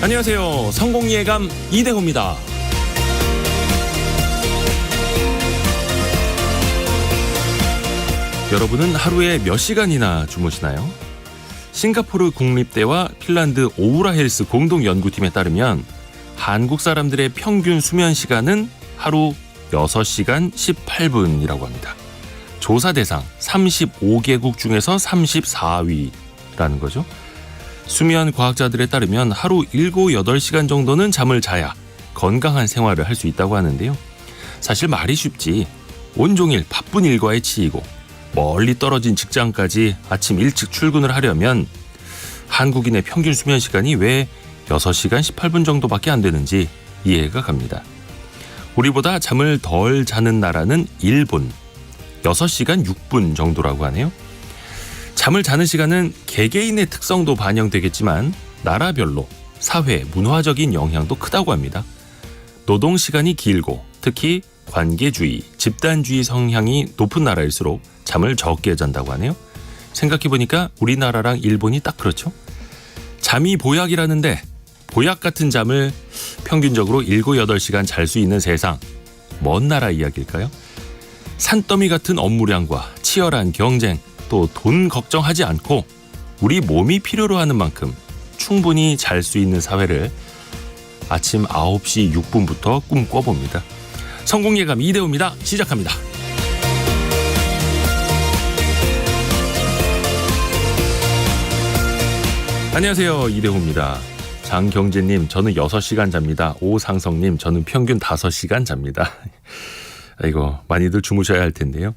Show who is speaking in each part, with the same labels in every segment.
Speaker 1: 안녕하세요. 성공예감 이대호입니다. 여러분은 하루에 몇 시간이나 주무시나요? 싱가포르 국립대와 핀란드 오우라 헬스 공동연구팀에 따르면 한국 사람들의 평균 수면 시간은 하루 6시간 18분이라고 합니다. 조사 대상 35개국 중에서 34위라는 거죠. 수면 과학자들에 따르면 하루 7, 8시간 정도는 잠을 자야 건강한 생활을 할 수 있다고 하는데요. 사실 말이 쉽지 온종일 바쁜 일과에 치이고 멀리 떨어진 직장까지 아침 일찍 출근을 하려면 한국인의 평균 수면 시간이 왜 6시간 18분 정도밖에 안 되는지 이해가 갑니다. 우리보다 잠을 덜 자는 나라는 일본, 6시간 6분 정도라고 하네요. 잠을 자는 시간은 개개인의 특성도 반영되겠지만 나라별로 사회, 문화적인 영향도 크다고 합니다. 노동 시간이 길고 특히 관계주의, 집단주의 성향이 높은 나라일수록 잠을 적게 잔다고 하네요. 생각해보니까 우리나라랑 일본이 딱 그렇죠. 잠이 보약이라는데 보약 같은 잠을 평균적으로 7, 8시간 잘 수 있는 세상, 먼 나라 이야기일까요? 산더미 같은 업무량과 치열한 경쟁, 또 돈 걱정하지 않고 우리 몸이 필요로 하는 만큼 충분히 잘 수 있는 사회를 아침 9시 6분부터 꿈꿔봅니다. 성공예감 이대호입니다. 시작합니다. 안녕하세요. 이대호입니다. 장경재님, 저는 6시간 잡니다. 오상성님, 저는 평균 5시간 잡니다. 이거 많이들 주무셔야 할 텐데요.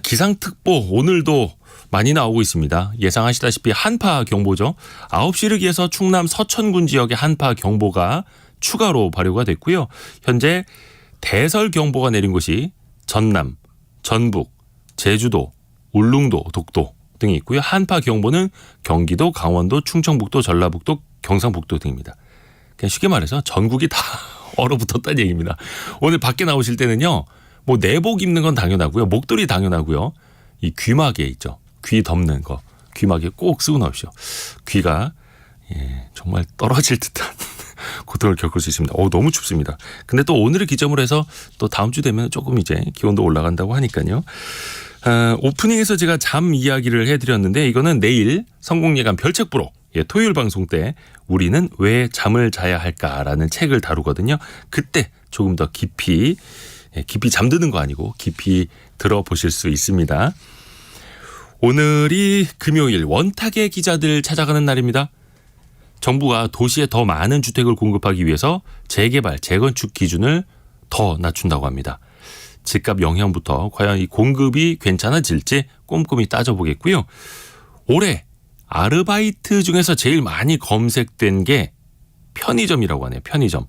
Speaker 1: 기상특보 오늘도 많이 나오고 있습니다. 예상하시다시피 한파 경보죠. 9시를 기해서 충남 서천군 지역에 한파 경보가 추가로 발효가 됐고요. 현재 대설 경보가 내린 곳이 전남, 전북, 제주도, 울릉도, 독도 등이 있고요. 한파 경보는 경기도, 강원도, 충청북도, 전라북도, 경상북도 등입니다. 그냥 쉽게 말해서 전국이 다 얼어붙었다는 얘기입니다. 오늘 밖에 나오실 때는요. 뭐 내복 입는 건 당연하고요. 목도리 당연하고요. 이 귀마개 있죠. 귀 덮는 거. 귀마개 꼭 쓰고 나오시오. 귀가 정말 떨어질 듯한 고통을 겪을 수 있습니다. 너무 춥습니다. 근데 또 오늘을 기점으로 해서 또 다음 주 되면 조금 이제 기온도 올라간다고 하니까요. 오프닝에서 제가 잠 이야기를 해드렸는데 이거는 내일 성공예감 별책부로 토요일 방송 때 우리는 왜 잠을 자야 할까라는 책을 다루거든요. 그때 조금 더 깊이 잠드는 거 아니고 깊이 들어보실 수 있습니다. 오늘이 금요일 원탁의 기자들 찾아가는 날입니다. 정부가 도시에 더 많은 주택을 공급하기 위해서 재개발, 재건축 기준을 더 낮춘다고 합니다. 집값 영향부터 과연 이 공급이 괜찮아질지 꼼꼼히 따져보겠고요. 올해 아르바이트 중에서 제일 많이 검색된 게 편의점이라고 하네요. 편의점.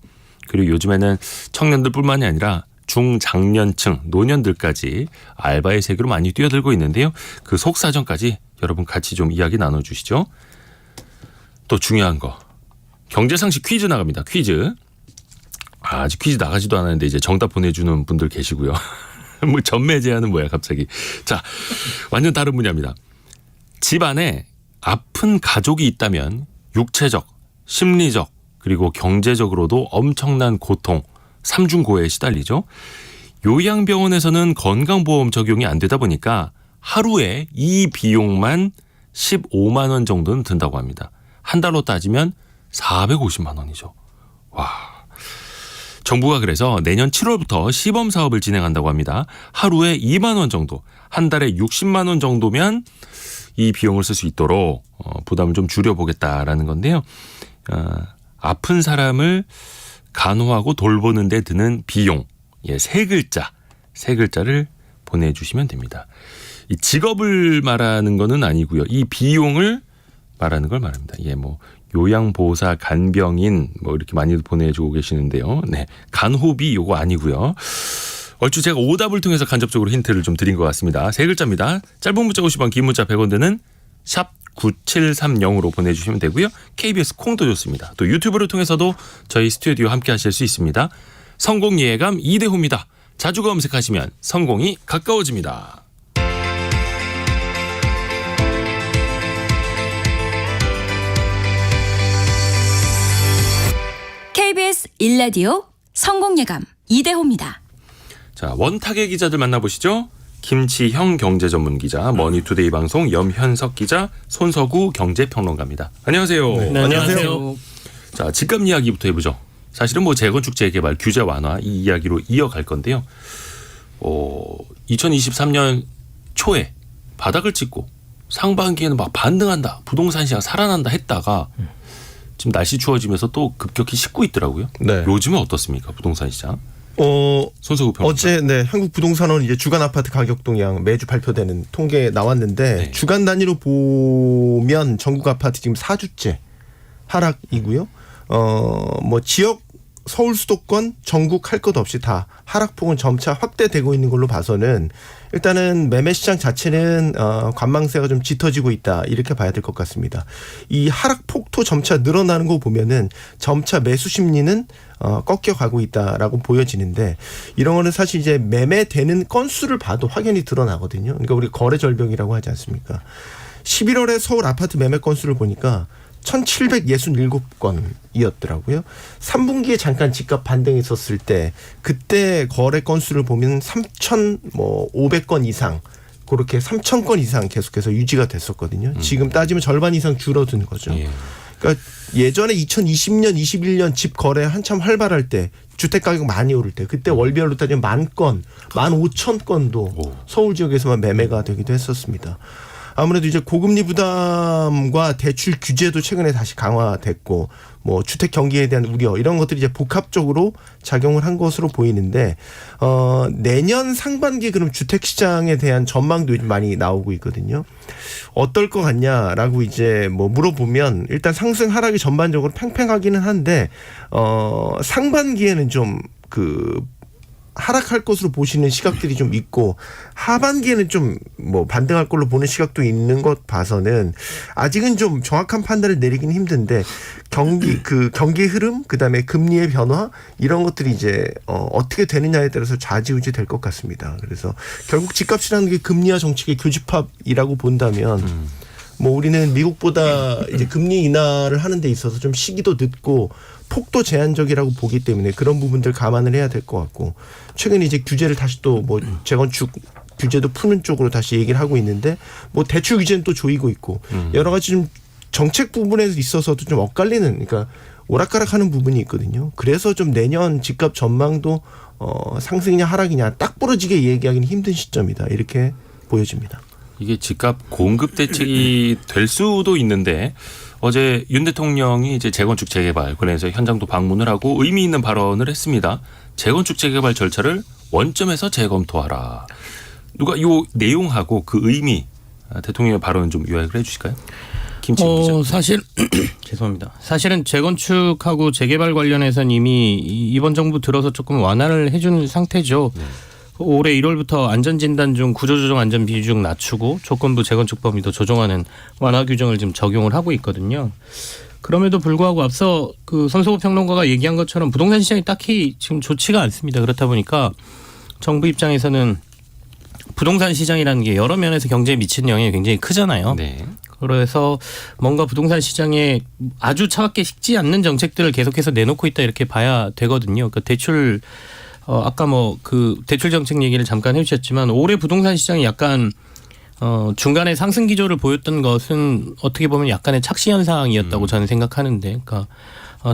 Speaker 1: 그리고 요즘에는 청년들뿐만이 아니라 중장년층, 노년들까지 알바의 세계로 많이 뛰어들고 있는데요. 그 속사정까지 여러분 같이 좀 이야기 나눠주시죠. 또 중요한 거 경제상식 퀴즈 나갑니다. 퀴즈. 아직 퀴즈 나가지도 않았는데 이제 정답 보내주는 분들 계시고요. 뭐 전매 제한은 뭐야 갑자기. 자, 완전 다른 분야입니다. 집안에 아픈 가족이 있다면 육체적, 심리적 그리고 경제적으로도 엄청난 고통, 삼중고에 시달리죠. 요양병원에서는 건강보험 적용이 안 되다 보니까 하루에 이 비용만 15만 원 정도는 든다고 합니다. 한 달로 따지면 450만 원이죠. 와. 정부가 그래서 내년 7월부터 시범 사업을 진행한다고 합니다. 하루에 2만 원 정도, 한 달에 60만 원 정도면 이 비용을 쓸 수 있도록 부담을 좀 줄여보겠다라는 건데요. 아픈 사람을 간호하고 돌보는 데 드는 비용, 세 글자를 보내주시면 됩니다. 이 직업을 말하는 거는 아니고요. 이 비용을 말하는 걸 말합니다. 뭐 요양보호사, 간병인 뭐 이렇게 많이 보내주고 계시는데요. 네, 간호비 요거 아니고요. 얼추 제가 오답을 통해서 간접적으로 힌트를 좀 드린 것 같습니다. 세 글자입니다. 짧은 문자 50원, 긴 문자 100원 드는 샵 9730으로 보내주시면 되고요. KBS 콩도 좋습니다. 또 유튜브를 통해서도 저희 스튜디오 함께 하실 수 있습니다. 성공예감 이대호입니다. 자주 검색하시면 성공이 가까워집니다.
Speaker 2: 일라디오 성공예감 이대호입니다.
Speaker 1: 자, 원탁의 기자들 만나보시죠. 김치형 경제전문기자, 머니투데이 방송 염현석 기자, 손석우 경제평론가입니다. 안녕하세요.
Speaker 3: 네, 안녕하세요.
Speaker 1: 자, 집값 이야기부터 해보죠. 사실은 뭐 재건축 재개발 규제 완화 이 이야기로 이어갈 건데요. 2023년 초에 바닥을 찍고 상반기에는 막 반등한다, 부동산 시장 살아난다 했다가 지금 날씨 추워지면서 또 급격히 식고 있더라고요.
Speaker 3: 네.
Speaker 1: 요즘은 어떻습니까, 부동산 시장? 손석우 평론가.
Speaker 3: 어제 한국부동산원 이제 주간 아파트 가격 동향 매주 발표되는 통계 나왔는데
Speaker 1: 네.
Speaker 3: 주간 단위로 보면 전국 아파트 지금 4주째 하락이고요. 뭐 지역 서울 수도권 전국 할 것 없이 다 하락폭은 점차 확대되고 있는 걸로 봐서는 일단은 매매 시장 자체는 관망세가 좀 짙어지고 있다 이렇게 봐야 될 것 같습니다. 이 하락폭도 점차 늘어나는 거 보면은 점차 매수 심리는 꺾여가고 있다라고 보여지는데 이런 거는 사실 이제 매매되는 건수를 봐도 확연히 드러나거든요. 그러니까 우리 거래 절벽이라고 하지 않습니까? 11월에 서울 아파트 매매 건수를 보니까 1,767건이었더라고요. 3분기에 잠깐 집값 반등이 있었을 때 그때 거래 건수를 보면 3,500건 이상 그렇게 3,000건 이상 계속해서 유지가 됐었거든요. 지금 따지면 절반 이상 줄어든 거죠.
Speaker 1: 예.
Speaker 3: 그러니까 예전에 2020년, 21년 집 거래 한참 활발할 때 주택 가격 많이 오를 때 그때 월별로 따지면 10,000건, 15,000건도 서울 지역에서만 매매가 되기도 했었습니다. 아무래도 이제 고금리 부담과 대출 규제도 최근에 다시 강화됐고 뭐 주택 경기에 대한 우려 이런 것들이 이제 복합적으로 작용을 한 것으로 보이는데 내년 상반기 그럼 주택 시장에 대한 전망도 요즘 많이 나오고 있거든요. 어떨 것 같냐라고 이제 뭐 물어보면 일단 상승 하락이 전반적으로 팽팽하기는 한데 상반기에는 좀 하락할 것으로 보시는 시각들이 좀 있고 하반기에는 좀 뭐 반등할 걸로 보는 시각도 있는 것 봐서는 아직은 좀 정확한 판단을 내리기는 힘든데 경기 흐름 그다음에 금리의 변화 이런 것들이 이제 어떻게 되느냐에 따라서 좌지우지 될 것 같습니다. 그래서 결국 집값이라는 게 금리와 정책의 교집합이라고 본다면 뭐 우리는 미국보다 이제 금리 인하를 하는 데 있어서 좀 시기도 늦고 폭도 제한적이라고 보기 때문에 그런 부분들 감안을 해야 될 것 같고 최근에 이제 규제를 다시 또 뭐 재건축 규제도 푸는 쪽으로 다시 얘기를 하고 있는데 뭐 대출 규제는 또 조이고 있고 여러 가지 좀 정책 부분에 있어서도 좀 엇갈리는 그러니까 오락가락하는 부분이 있거든요. 그래서 좀 내년 집값 전망도 상승이냐 하락이냐 딱 부러지게 얘기하기는 힘든 시점이다 이렇게 보여집니다.
Speaker 1: 이게 집값 공급 대책이 될 수도 있는데 어제 윤 대통령이 이제 재건축 재개발 관련해서 현장도 방문을 하고 의미 있는 발언을 했습니다. 재건축 재개발 절차를 원점에서 재검토하라. 누가 이 내용하고 그 의미 대통령의 발언 좀 요약을 해주실까요? 김치훈 기자.
Speaker 4: 사실 죄송합니다. 사실은 재건축하고 재개발 관련해서는 이미 이번 정부 들어서 조금 완화를 해준 상태죠. 네. 올해 1월부터 안전진단 중 구조조정 안전 비중 낮추고 조건부 재건축 범위도 조정하는 완화 규정을 지금 적용을 하고 있거든요. 그럼에도 불구하고 앞서 그 손석우 평론가가 얘기한 것처럼 부동산 시장이 딱히 지금 좋지가 않습니다. 그렇다 보니까 정부 입장에서는 부동산 시장이라는 게 여러 면에서 경제에 미치는 영향이 굉장히 크잖아요. 네. 그래서 뭔가 부동산 시장에 아주 차갑게 식지 않는 정책들을 계속해서 내놓고 있다 이렇게 봐야 되거든요. 그러니까 대출 아까 뭐 그 대출 정책 얘기를 잠깐 해주셨지만 올해 부동산 시장이 약간 중간에 상승 기조를 보였던 것은 어떻게 보면 약간의 착시 현상이었다고 저는 생각하는데, 그러니까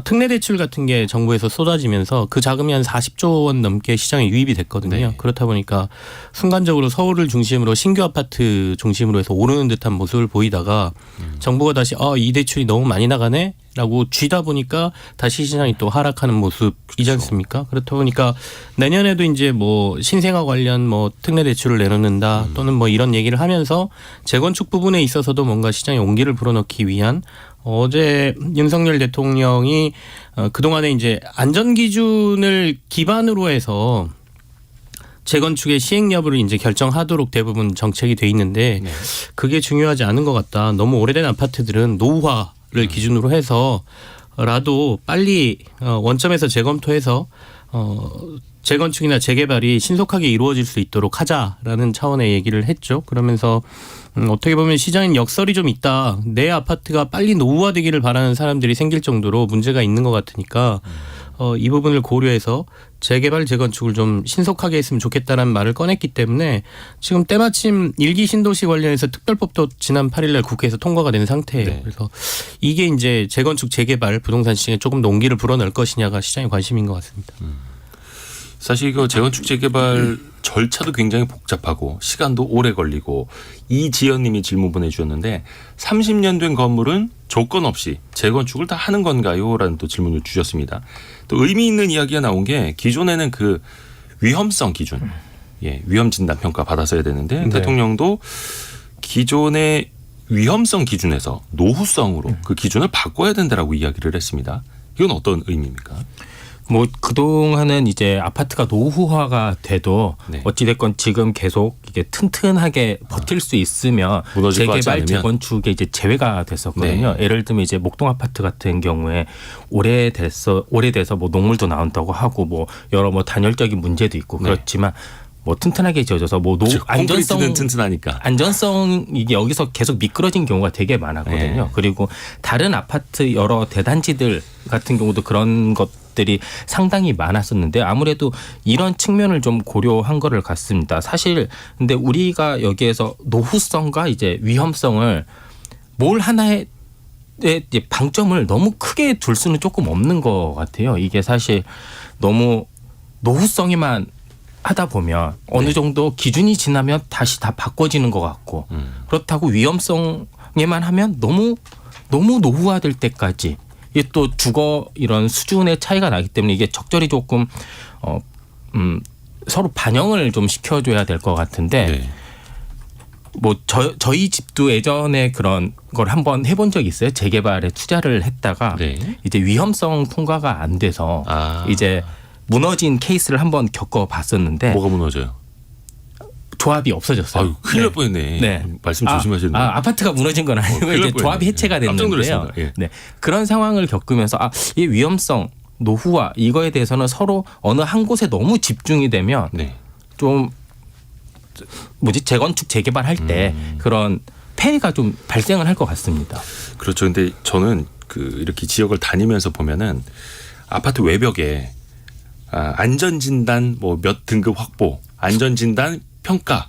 Speaker 4: 특례 대출 같은 게 정부에서 쏟아지면서 그 자금이 한 40조 원 넘게 시장에 유입이 됐거든요. 네. 그렇다 보니까 순간적으로 서울을 중심으로 신규 아파트 중심으로 해서 오르는 듯한 모습을 보이다가 정부가 다시 이 대출이 너무 많이 나가네 라고 쥐다 보니까 다시 시장이 또 하락하는 모습이지 않습니까? 그렇다 보니까 내년에도 이제 뭐 신생아 관련 뭐 특례 대출을 내놓는다 또는 뭐 이런 얘기를 하면서 재건축 부분에 있어서도 뭔가 시장에 온기를 불어넣기 위한 어제 윤석열 대통령이 그동안에 이제 안전 기준을 기반으로 해서 재건축의 시행 여부를 이제 결정하도록 대부분 정책이 돼 있는데 네. 그게 중요하지 않은 것 같다. 너무 오래된 아파트들은 노후화를 기준으로 해서라도 빨리 원점에서 재검토해서 재건축이나 재개발이 신속하게 이루어질 수 있도록 하자라는 차원의 얘기를 했죠. 그러면서 어떻게 보면 시장엔 역설이 좀 있다. 내 아파트가 빨리 노후화되기를 바라는 사람들이 생길 정도로 문제가 있는 것 같으니까 이 부분을 고려해서 재개발 재건축을 좀 신속하게 했으면 좋겠다는 말을 꺼냈기 때문에 지금 때마침 1기 신도시 관련해서 특별법도 지난 8일날 국회에서 통과가 된 상태예요.
Speaker 1: 네.
Speaker 4: 그래서 이게 이제 재건축 재개발 부동산 시장에 조금 더 온기를 불어넣을 것이냐가 시장의 관심인 것 같습니다.
Speaker 1: 사실 이거 재건축 재개발 절차도 굉장히 복잡하고 시간도 오래 걸리고 이지연님이 질문 보내주셨는데 30년 된 건물은 조건 없이 재건축을 다 하는 건가요? 라는 또 질문을 주셨습니다. 또 의미 있는 이야기가 나온 게 기존에는 그 위험성 기준, 위험 진단 평가 받았어야 되는데
Speaker 3: 네.
Speaker 1: 대통령도 기존의 위험성 기준에서 노후성으로 그 기준을 바꿔야 된다라고 이야기를 했습니다. 이건 어떤 의미입니까?
Speaker 5: 뭐 그동안은 이제 아파트가 노후화가 돼도
Speaker 1: 네.
Speaker 5: 어찌됐건 지금 계속 이게 튼튼하게 버틸 수 있으면
Speaker 1: 무너질 것 같지
Speaker 5: 재개발
Speaker 1: 않으면?
Speaker 5: 재건축에 이제 제외가 됐었거든요.
Speaker 1: 네.
Speaker 5: 예를 들면 이제 목동 아파트 같은 경우에 오래돼서 뭐 녹물도 나온다고 하고 뭐 여러 뭐 단열적인 문제도 있고
Speaker 1: 네.
Speaker 5: 그렇지만 뭐 튼튼하게 지어져서 뭐
Speaker 1: 콘크리트는 튼튼하니까.
Speaker 5: 안전성이 여기서 계속 미끄러진 경우가 되게 많았거든요.
Speaker 1: 네.
Speaker 5: 그리고 다른 아파트 여러 대단지들 같은 경우도 그런 것들이 상당히 많았었는데 아무래도 이런 측면을 좀 고려한 거를 같습니다. 사실 근데 우리가 여기에서 노후성과 이제 위험성을 뭘 하나의 이제 방점을 너무 크게 둘 수는 조금 없는 것 같아요. 이게 사실 너무 노후성에만 하다 보면 어느 정도 기준이 지나면 다시 다 바꿔지는 것 같고 그렇다고 위험성에만 하면 너무 노후화될 때까지 이게 또 주거 이런 수준의 차이가 나기 때문에 이게 적절히 조금 서로 반영을 좀 시켜줘야 될 것 같은데
Speaker 1: 네.
Speaker 5: 뭐 저희 집도 예전에 그런 걸 한번 해본 적이 있어요. 재개발에 투자를 했다가
Speaker 1: 네.
Speaker 5: 이제 위험성 통과가 안 돼서 이제 무너진 케이스를 한번 겪어봤었는데
Speaker 1: 뭐가 무너져요?
Speaker 5: 조합이 없어졌어요.
Speaker 1: 아유, 큰일 날 뻔했네.
Speaker 5: 네.
Speaker 1: 말씀 조심하시는데.
Speaker 5: 아파트가 무너진 건 아니고
Speaker 1: 큰일 날
Speaker 5: 이제 조합이
Speaker 1: 뻔했네.
Speaker 5: 해체가
Speaker 1: 깜짝
Speaker 5: 됐는데요.
Speaker 1: 놀랐습니다. 예.
Speaker 5: 네. 그런 상황을 겪으면서 이 위험성, 노후화 이거에 대해서는 서로 어느 한 곳에 너무 집중이 되면
Speaker 1: 네.
Speaker 5: 좀 재건축 재개발할 때 그런 폐해가 좀 발생을 할 것 같습니다.
Speaker 1: 그렇죠. 근데 저는 이렇게 지역을 다니면서 보면은 아파트 외벽에 안전진단 뭐 몇 등급 확보, 안전진단 평가,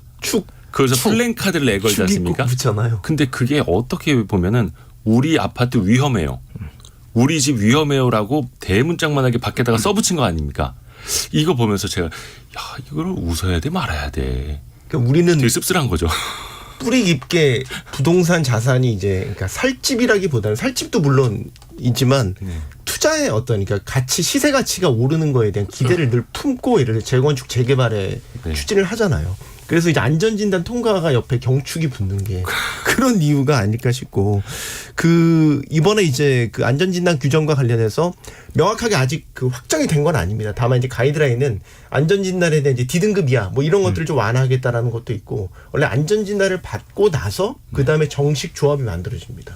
Speaker 1: 그래서 플랜카드를 내걸지 않습니까?
Speaker 3: 붙잖아요.
Speaker 1: 근데 그게 어떻게 보면은 우리 아파트 위험해요. 우리 집 위험해요라고 대문짝만하게 밖에다가 써붙인 거 아닙니까? 이거 보면서 제가 이거를 웃어야 돼 말아야 돼.
Speaker 3: 그러니까 우리는
Speaker 1: 되게 씁쓸한 거죠.
Speaker 3: 뿌리 깊게 부동산 자산이 이제 그러니까 살집이라기보다는 살집도 물론 있지만 투자의 어떤 그러니까 가치 시세 가치가 오르는 거에 대한 기대를 늘 품고 이를 재건축 재개발에
Speaker 1: 네.
Speaker 3: 추진을 하잖아요. 그래서 이제 안전진단 통과가 옆에 경축이 붙는 게 그런 이유가 아닐까 싶고 이번에 이제 그 안전진단 규정과 관련해서 명확하게 아직 확정이 된 건 아닙니다. 다만 이제 가이드라인은 안전진단에 대한 이제 D등급 이하 뭐 이런 것들을 좀 완화하겠다라는 것도 있고 원래 안전진단을 받고 나서 그 다음에 정식 조합이 만들어집니다.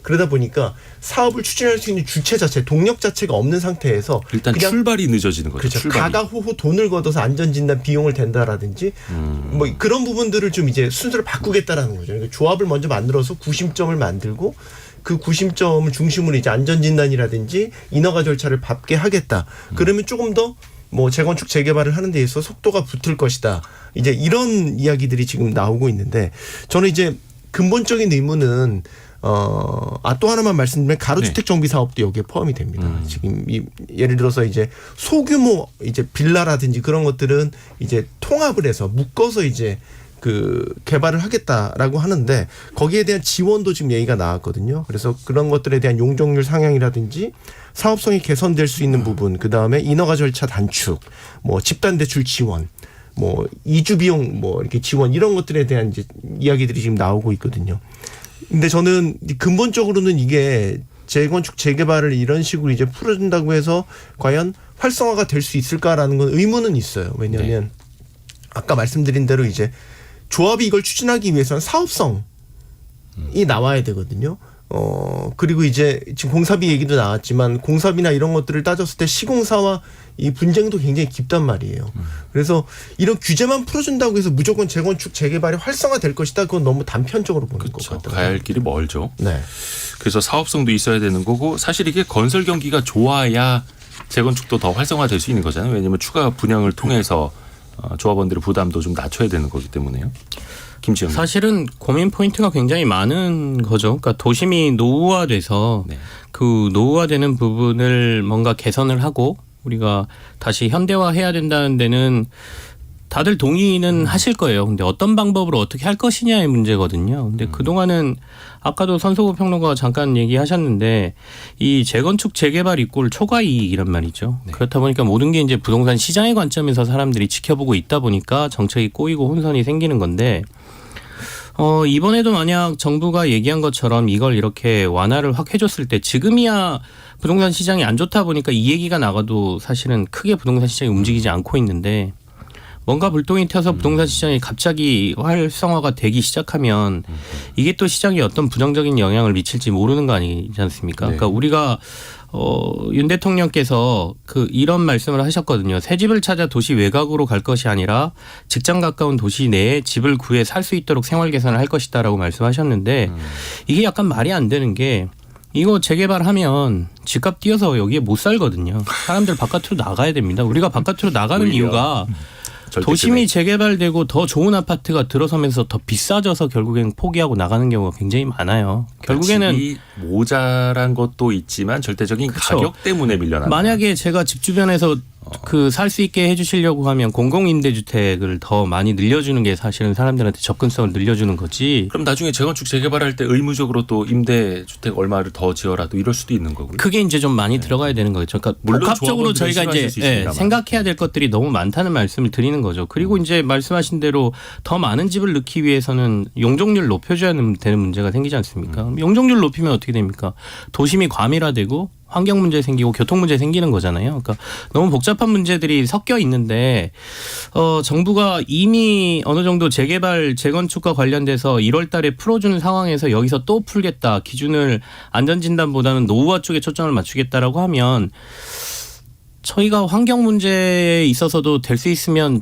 Speaker 3: 그러다 보니까 사업을 추진할 수 있는 주체 자체, 동력 자체가 없는 상태에서
Speaker 1: 일단
Speaker 3: 그냥
Speaker 1: 출발이 늦어지는 거죠.
Speaker 3: 그렇죠.
Speaker 1: 출발이.
Speaker 3: 가가호호 돈을 걷어서 안전진단 비용을 댄다라든지 뭐 그런 부분들을 좀 이제 순서를 바꾸겠다라는 거죠. 그러니까 조합을 먼저 만들어서 구심점을 만들고 그 구심점을 중심으로 이제 안전진단이라든지 인허가 절차를 밟게 하겠다. 그러면 조금 더 뭐 재건축 재개발을 하는 데 있어서 속도가 붙을 것이다. 이제 이런 이야기들이 지금 나오고 있는데 저는 이제 근본적인 의무는 또 하나만 말씀드리면 가로주택 정비 사업도 여기에 포함이 됩니다. 지금 예를 들어서 이제 소규모 이제 빌라라든지 그런 것들은 이제 통합을 해서 묶어서 이제 개발을 하겠다라고 하는데 거기에 대한 지원도 지금 얘기가 나왔거든요. 그래서 그런 것들에 대한 용적률 상향이라든지 사업성이 개선될 수 있는 부분, 그 다음에 인허가 절차 단축, 뭐 집단 대출 지원, 뭐 이주 비용 뭐 이렇게 지원 이런 것들에 대한 이제 이야기들이 지금 나오고 있거든요. 근데 저는 근본적으로는 이게 재건축 재개발을 이런 식으로 이제 풀어준다고 해서 과연 활성화가 될 수 있을까라는 건 의문은 있어요. 왜냐하면 아까 말씀드린 대로 이제 조합이 이걸 추진하기 위해서는 사업성이 나와야 되거든요. 그리고 이제 지금 공사비 얘기도 나왔지만 공사비나 이런 것들을 따졌을 때 시공사와 이 분쟁도 굉장히 깊단 말이에요. 그래서 이런 규제만 풀어준다고 해서 무조건 재건축 재개발이 활성화될 것이다. 그건 너무 단편적으로 보는 것 같아요.
Speaker 1: 가야 할 길이 멀죠.
Speaker 3: 네.
Speaker 1: 그래서 사업성도 있어야 되는 거고 사실 이게 건설 경기가 좋아야 재건축도 더 활성화될 수 있는 거잖아요. 왜냐하면 추가 분양을 통해서 조합원들의 부담도 좀 낮춰야 되는 거기 때문에요. 김지영.
Speaker 4: 사실은 고민 포인트가 굉장히 많은 거죠. 그러니까 도심이 노후화돼서
Speaker 1: 네.
Speaker 4: 그 노후화되는 부분을 뭔가 개선을 하고 우리가 다시 현대화해야 된다는 데는 다들 동의는 하실 거예요. 근데 어떤 방법으로 어떻게 할 것이냐의 문제거든요. 근데 그동안은 아까도 선소구 평론가가 잠깐 얘기하셨는데 이 재건축 재개발 이꼴 초과이익이란 말이죠.
Speaker 1: 네.
Speaker 4: 그렇다 보니까 모든 게 이제 부동산 시장의 관점에서 사람들이 지켜보고 있다 보니까 정책이 꼬이고 혼선이 생기는 건데 이번에도 만약 정부가 얘기한 것처럼 이걸 이렇게 완화를 확 해줬을 때 지금이야 부동산 시장이 안 좋다 보니까 이 얘기가 나가도 사실은 크게 부동산 시장이 움직이지 않고 있는데 뭔가 불똥이 튀어서 부동산 시장이 갑자기 활성화가 되기 시작하면 이게 또 시장에 어떤 부정적인 영향을 미칠지 모르는 거 아니지 않습니까?
Speaker 1: 네.
Speaker 4: 그러니까 우리가 윤 대통령께서 이런 말씀을 하셨거든요. 새 집을 찾아 도시 외곽으로 갈 것이 아니라 직장 가까운 도시 내에 집을 구해 살 수 있도록 생활 개선을 할 것이다라고 말씀하셨는데 이게 약간 말이 안 되는 게 이거 재개발하면 집값 뛰어서 여기에 못 살거든요. 사람들 바깥으로 나가야 됩니다. 우리가 바깥으로 나가는
Speaker 1: 오히려.
Speaker 4: 이유가 도심이 재개발되고 더 좋은 아파트가 들어서면서 더 비싸져서 결국엔 포기하고 나가는 경우가 굉장히 많아요. 결국에는
Speaker 1: 집이 모자란 것도 있지만 절대적인
Speaker 4: 그쵸.
Speaker 1: 가격 때문에 밀려나는.
Speaker 4: 만약에 제가 집 주변에서 살 수 있게 해주시려고 하면 공공임대주택을 더 많이 늘려주는 게 사실은 사람들한테 접근성을 늘려주는 거지.
Speaker 1: 그럼 나중에 재건축 재개발할 때 의무적으로 또 임대주택 얼마를 더 지어라 또 이럴 수도 있는 거고요.
Speaker 4: 그게 이제 좀 많이 들어가야 되는 거죠. 그러니까
Speaker 1: 물론
Speaker 4: 복합적으로
Speaker 1: 조합원들은
Speaker 4: 저희가 이제
Speaker 1: 싫어하실 수 있습니다만.
Speaker 4: 생각해야 될 것들이 너무 많다는 말씀을 드리는 거죠. 그리고 이제 말씀하신 대로 더 많은 집을 넣기 위해서는 용적률 높여줘야 되는 문제가 생기지 않습니까? 용적률 높이면 어떻게 됩니까? 도심이 과밀화되고 환경 문제 생기고 교통 문제 생기는 거잖아요. 그러니까 너무 복잡한 문제들이 섞여 있는데 정부가 이미 어느 정도 재개발 재건축과 관련돼서 1월 달에 풀어주는 상황에서 여기서 또 풀겠다. 기준을 안전진단보다는 노후화 쪽에 초점을 맞추겠다라고 하면 저희가 환경 문제에 있어서도 될 수 있으면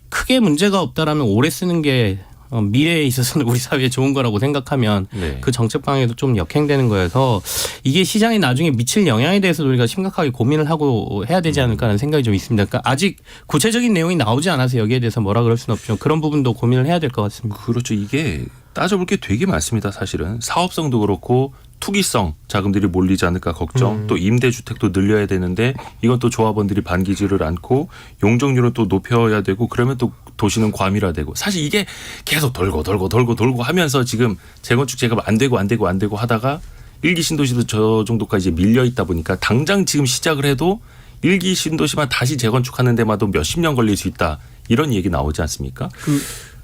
Speaker 4: 크게 문제가 없다라면 오래 쓰는 게 미래에 있어서는 우리 사회에 좋은 거라고 생각하면
Speaker 1: 네.
Speaker 4: 그 정책 방향에도 좀 역행되는 거여서 이게 시장에 나중에 미칠 영향에 대해서 우리가 심각하게 고민을 하고 해야 되지 않을까라는 생각이 좀 있습니다. 그러니까 아직 구체적인 내용이 나오지 않아서 여기에 대해서 뭐라 그럴 수는 없지만 그런 부분도 고민을 해야 될 것 같습니다.
Speaker 1: 그렇죠. 이게 따져볼 게 되게 많습니다. 사실은 사업성도 그렇고 투기성 자금들이 몰리지 않을까 걱정, 또 임대주택도 늘려야 되는데 이건 또 조합원들이 반기지를 않고 용적률은 또 높여야 되고 그러면 또 도시는 과밀화되고 사실 이게 계속 돌고 하면서 지금 재건축 재개발 안 되고 하다가 일기 신도시도 저 정도까지 밀려 있다 보니까 당장 지금 시작을 해도 일기 신도시만 다시 재건축하는 데마도 몇십 년 걸릴 수 있다 이런 얘기 나오지 않습니까?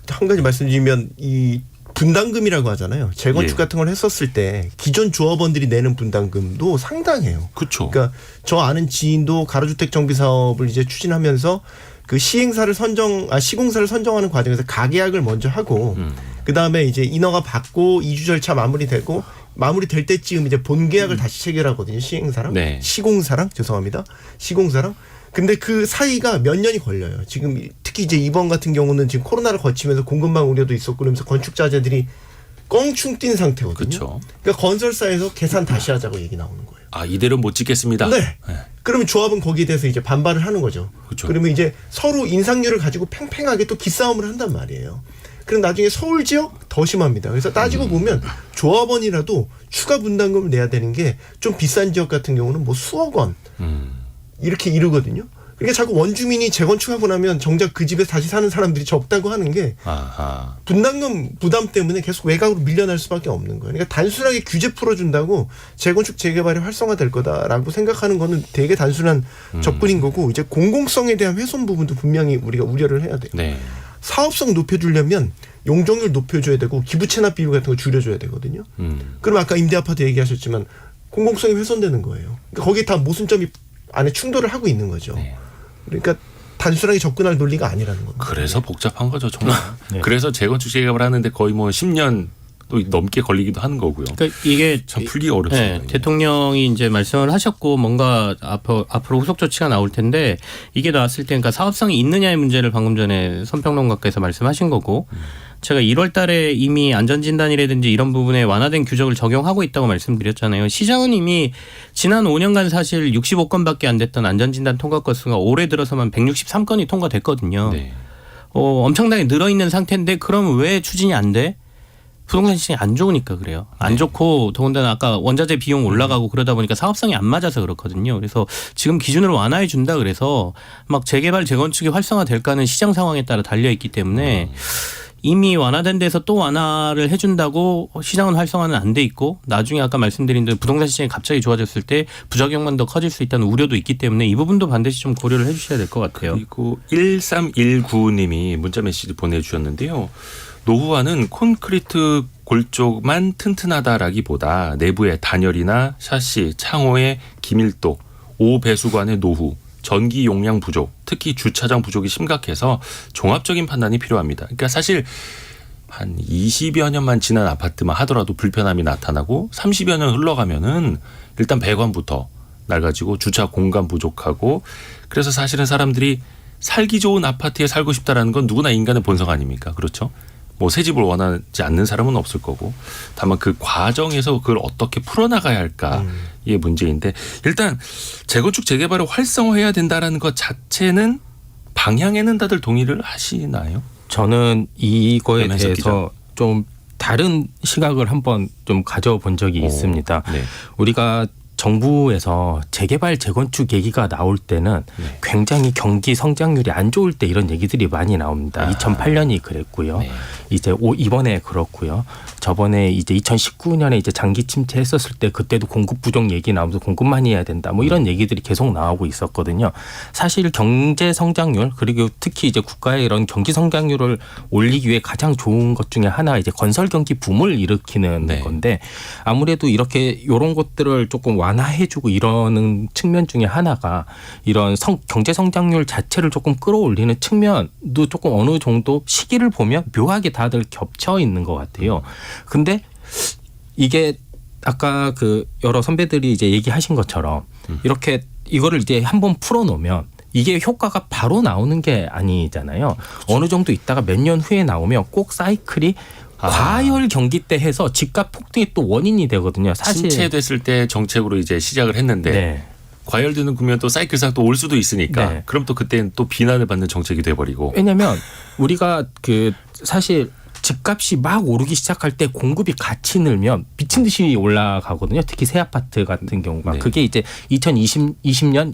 Speaker 3: 한 가지 말씀드리면 이 분담금이라고 하잖아요. 재건축
Speaker 1: 예.
Speaker 3: 같은 걸 했었을 때 기존 조합원들이 내는 분담금도 상당해요.
Speaker 1: 그렇죠.
Speaker 3: 그러니까 저 아는 지인도 가로주택 정비 사업을 이제 추진하면서 그 시공사를 선정하는 과정에서 가계약을 먼저 하고 그다음에 이제 인허가 받고 이주 절차 마무리될 때쯤 이제 본계약을 다시 체결하거든요. 시행사랑
Speaker 1: 네.
Speaker 3: 시공사랑 근데 그 사이가 몇 년이 걸려요. 지금 특히 이제 이번 같은 경우는 지금 코로나를 거치면서 공급망 우려도 있었고 그러면서 건축자재들이 껑충 뛴 상태거든요.
Speaker 1: 그렇죠.
Speaker 3: 그러니까 건설사에서 계산 다시 하자고 얘기 나오는 거예요.
Speaker 1: 아 이대로 못 짓겠습니다.
Speaker 3: 네. 그러면 조합은 거기에 대해서 이제 반발을 하는 거죠.
Speaker 1: 그렇죠.
Speaker 3: 그러면 이제 서로 인상률을 가지고 팽팽하게 또 기싸움을 한단 말이에요. 그럼 나중에 서울 지역 더 심합니다. 그래서 따지고 보면 조합원이라도 추가 분담금을 내야 되는 게 좀 비싼 지역 같은 경우는 뭐 수억 원 이렇게 이르거든요. 그러니까 자꾸 원주민이 재건축하고 나면 정작 그 집에 다시 사는 사람들이 적다고 하는 게
Speaker 1: 아하.
Speaker 3: 분담금 부담 때문에 계속 외곽으로 밀려날 수밖에 없는 거예요. 그러니까 단순하게 규제 풀어준다고 재건축 재개발이 활성화될 거다라고 생각하는 거는 되게 단순한 접근인 거고 이제 공공성에 대한 훼손 부분도 분명히 우리가 우려를 해야 돼요.
Speaker 1: 네.
Speaker 3: 사업성 높여주려면 용적률 높여줘야 되고 기부 체납 비율 같은 거 줄여줘야 되거든요. 그럼 아까 임대아파트 얘기하셨지만 공공성이 훼손되는 거예요. 그러니까 거기에 다 모순점이 안에 충돌을 하고 있는 거죠.
Speaker 1: 네.
Speaker 3: 그러니까 단순하게 접근할 논리가 아니라는 겁니다.
Speaker 1: 그래서 복잡한 거죠 정말. 그래서 재건축 재개발 하는데 거의 뭐 10년 또 넘게 걸리기도 하는 거고요.
Speaker 4: 그러니까 이게
Speaker 1: 참 풀기가 어렵습니다.
Speaker 4: 네, 대통령이 이제 말씀을 하셨고 뭔가 앞으로 후속 조치가 나올 텐데 이게 나왔을 때 그러니까 사업성이 있느냐의 문제를 방금 전에 선평론가께서 말씀하신 거고 제가 1월 달에 이미 안전진단이라든지 이런 부분에 완화된 규정을 적용하고 있다고 말씀드렸잖아요. 시장은 이미 지난 5년간 사실 65건밖에 안 됐던 안전진단 통과 건수가 올해 들어서만 163건이 통과됐거든요.
Speaker 1: 네.
Speaker 4: 엄청나게 늘어있는 상태인데 그럼 왜 추진이 안 돼? 부동산 시장이 안 좋으니까 그래요. 안 좋고 더군다나 아까 원자재 비용 올라가고 그러다 보니까 사업성이 안 맞아서 그렇거든요. 그래서 지금 기준을 완화해 준다 그래서 막 재개발 재건축이 활성화될까는 시장 상황에 따라 달려 있기 때문에 이미 완화된 데서 또 완화를 해준다고 시장은 활성화는 안 돼 있고 나중에 아까 말씀드린 대로 부동산 시장이 갑자기 좋아졌을 때 부작용만 더 커질 수 있다는 우려도 있기 때문에 이 부분도 반드시 좀 고려를 해 주셔야 될 것 같아요.
Speaker 1: 그리고 1319님이 문자 메시지 보내주셨는데요. 노후화는 콘크리트 골조만 튼튼하다라기보다 내부의 단열이나 샤시, 창호의 기밀도, 5배수관의 노후, 전기 용량 부족, 특히 주차장 부족이 심각해서 종합적인 판단이 필요합니다. 그러니까 사실 한 20여 년만 지난 아파트만 하더라도 불편함이 나타나고 30여 년 흘러가면은 일단 배관부터 낡아지고 주차 공간 부족하고 그래서 사실은 사람들이 살기 좋은 아파트에 살고 싶다라는 건 누구나 인간의 본성 아닙니까? 그렇죠? 뭐 새 집을 원하지 않는 사람은 없을 거고 다만 그 과정에서 그걸 어떻게 풀어나가야 할까의 문제인데 일단 재건축 재개발을 활성화해야 된다라는 것 자체는 방향에는 다들 동의를 하시나요?
Speaker 5: 저는 이거에
Speaker 1: 염현석
Speaker 5: 대해서 좀 다른 시각을 한번 좀 가져본 적이 있습니다.
Speaker 1: 네.
Speaker 5: 우리가 정부에서 재개발 재건축 얘기가 나올 때는
Speaker 1: 네.
Speaker 5: 굉장히 경기 성장률이 안 좋을 때 이런 얘기들이 많이 나옵니다. 2008년이 그랬고요.
Speaker 1: 네.
Speaker 5: 이제 이번에 그렇고요. 저번에 이제 2019년에 이제 장기 침체했었을 때 그때도 공급 부족 얘기 나오면서 공급 많이 해야 된다. 뭐 이런 얘기들이 계속 나오고 있었거든요. 사실 경제 성장률 그리고 특히 이제 국가의 이런 경기 성장률을 올리기 위해 가장 좋은 것 중에 하나가 이제 건설 경기 붐을 일으키는
Speaker 1: 네.
Speaker 5: 건데 아무래도 이렇게 이런 것들을 조금 완화해주고 이러는 측면 중에 하나가 이런 경제 성장률 자체를 조금 끌어올리는 측면도 조금 어느 정도 시기를 보면 묘하게 다들 겹쳐 있는 것 같아요. 근데 이게 아까 그 여러 선배들이 이제 얘기하신 것처럼 이렇게 이거를 이제 한번 풀어놓으면 이게 효과가 바로 나오는 게 아니잖아요. 어느 정도 있다가 몇 년 후에 나오면 꼭 사이클이 과열 경기 때 해서 집값 폭등이 또 원인이 되거든요. 사실
Speaker 1: 침체됐을 때 정책으로 이제 시작을 했는데
Speaker 5: 네.
Speaker 1: 과열되는 국면 또 사이클상 또 올 수도 있으니까
Speaker 5: 네.
Speaker 1: 그럼 또 그때는 또 비난을 받는 정책이 돼버리고
Speaker 5: 왜냐하면 우리가 그 사실 집값이 막 오르기 시작할 때 공급이 같이 늘면 미친 듯이 올라가거든요. 특히 새 아파트 같은 경우가.
Speaker 1: 네.
Speaker 5: 그게 이제 19년,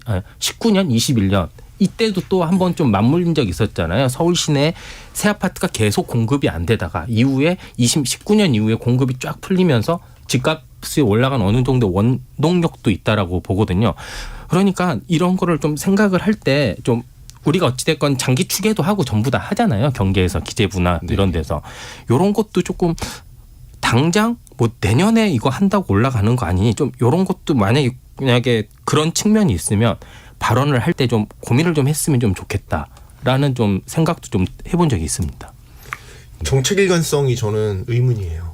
Speaker 5: 21년 이때도 또 한 번 좀 맞물린 적이 있었잖아요. 서울 시내 새 아파트가 계속 공급이 안 되다가 이후에 19년 이후에 공급이 쫙 풀리면서 집값이 올라간 어느 정도 원동력도 있다라고 보거든요. 그러니까 이런 거를 좀 생각을 할 때 좀 우리가 어찌됐건 장기 추계도 하고 전부 다 하잖아요. 경제에서 기재부나
Speaker 1: 네.
Speaker 5: 이런 데서. 이런 것도 조금 당장 뭐 내년에 이거 한다고 올라가는 거 아니니 좀 이런 것도 만약에 그런 측면이 있으면 발언을 할 때 좀 고민을 좀 했으면 좀 좋겠다라는 좀 생각도 좀 해본 적이 있습니다.
Speaker 3: 정책 일관성이 저는 의문이에요.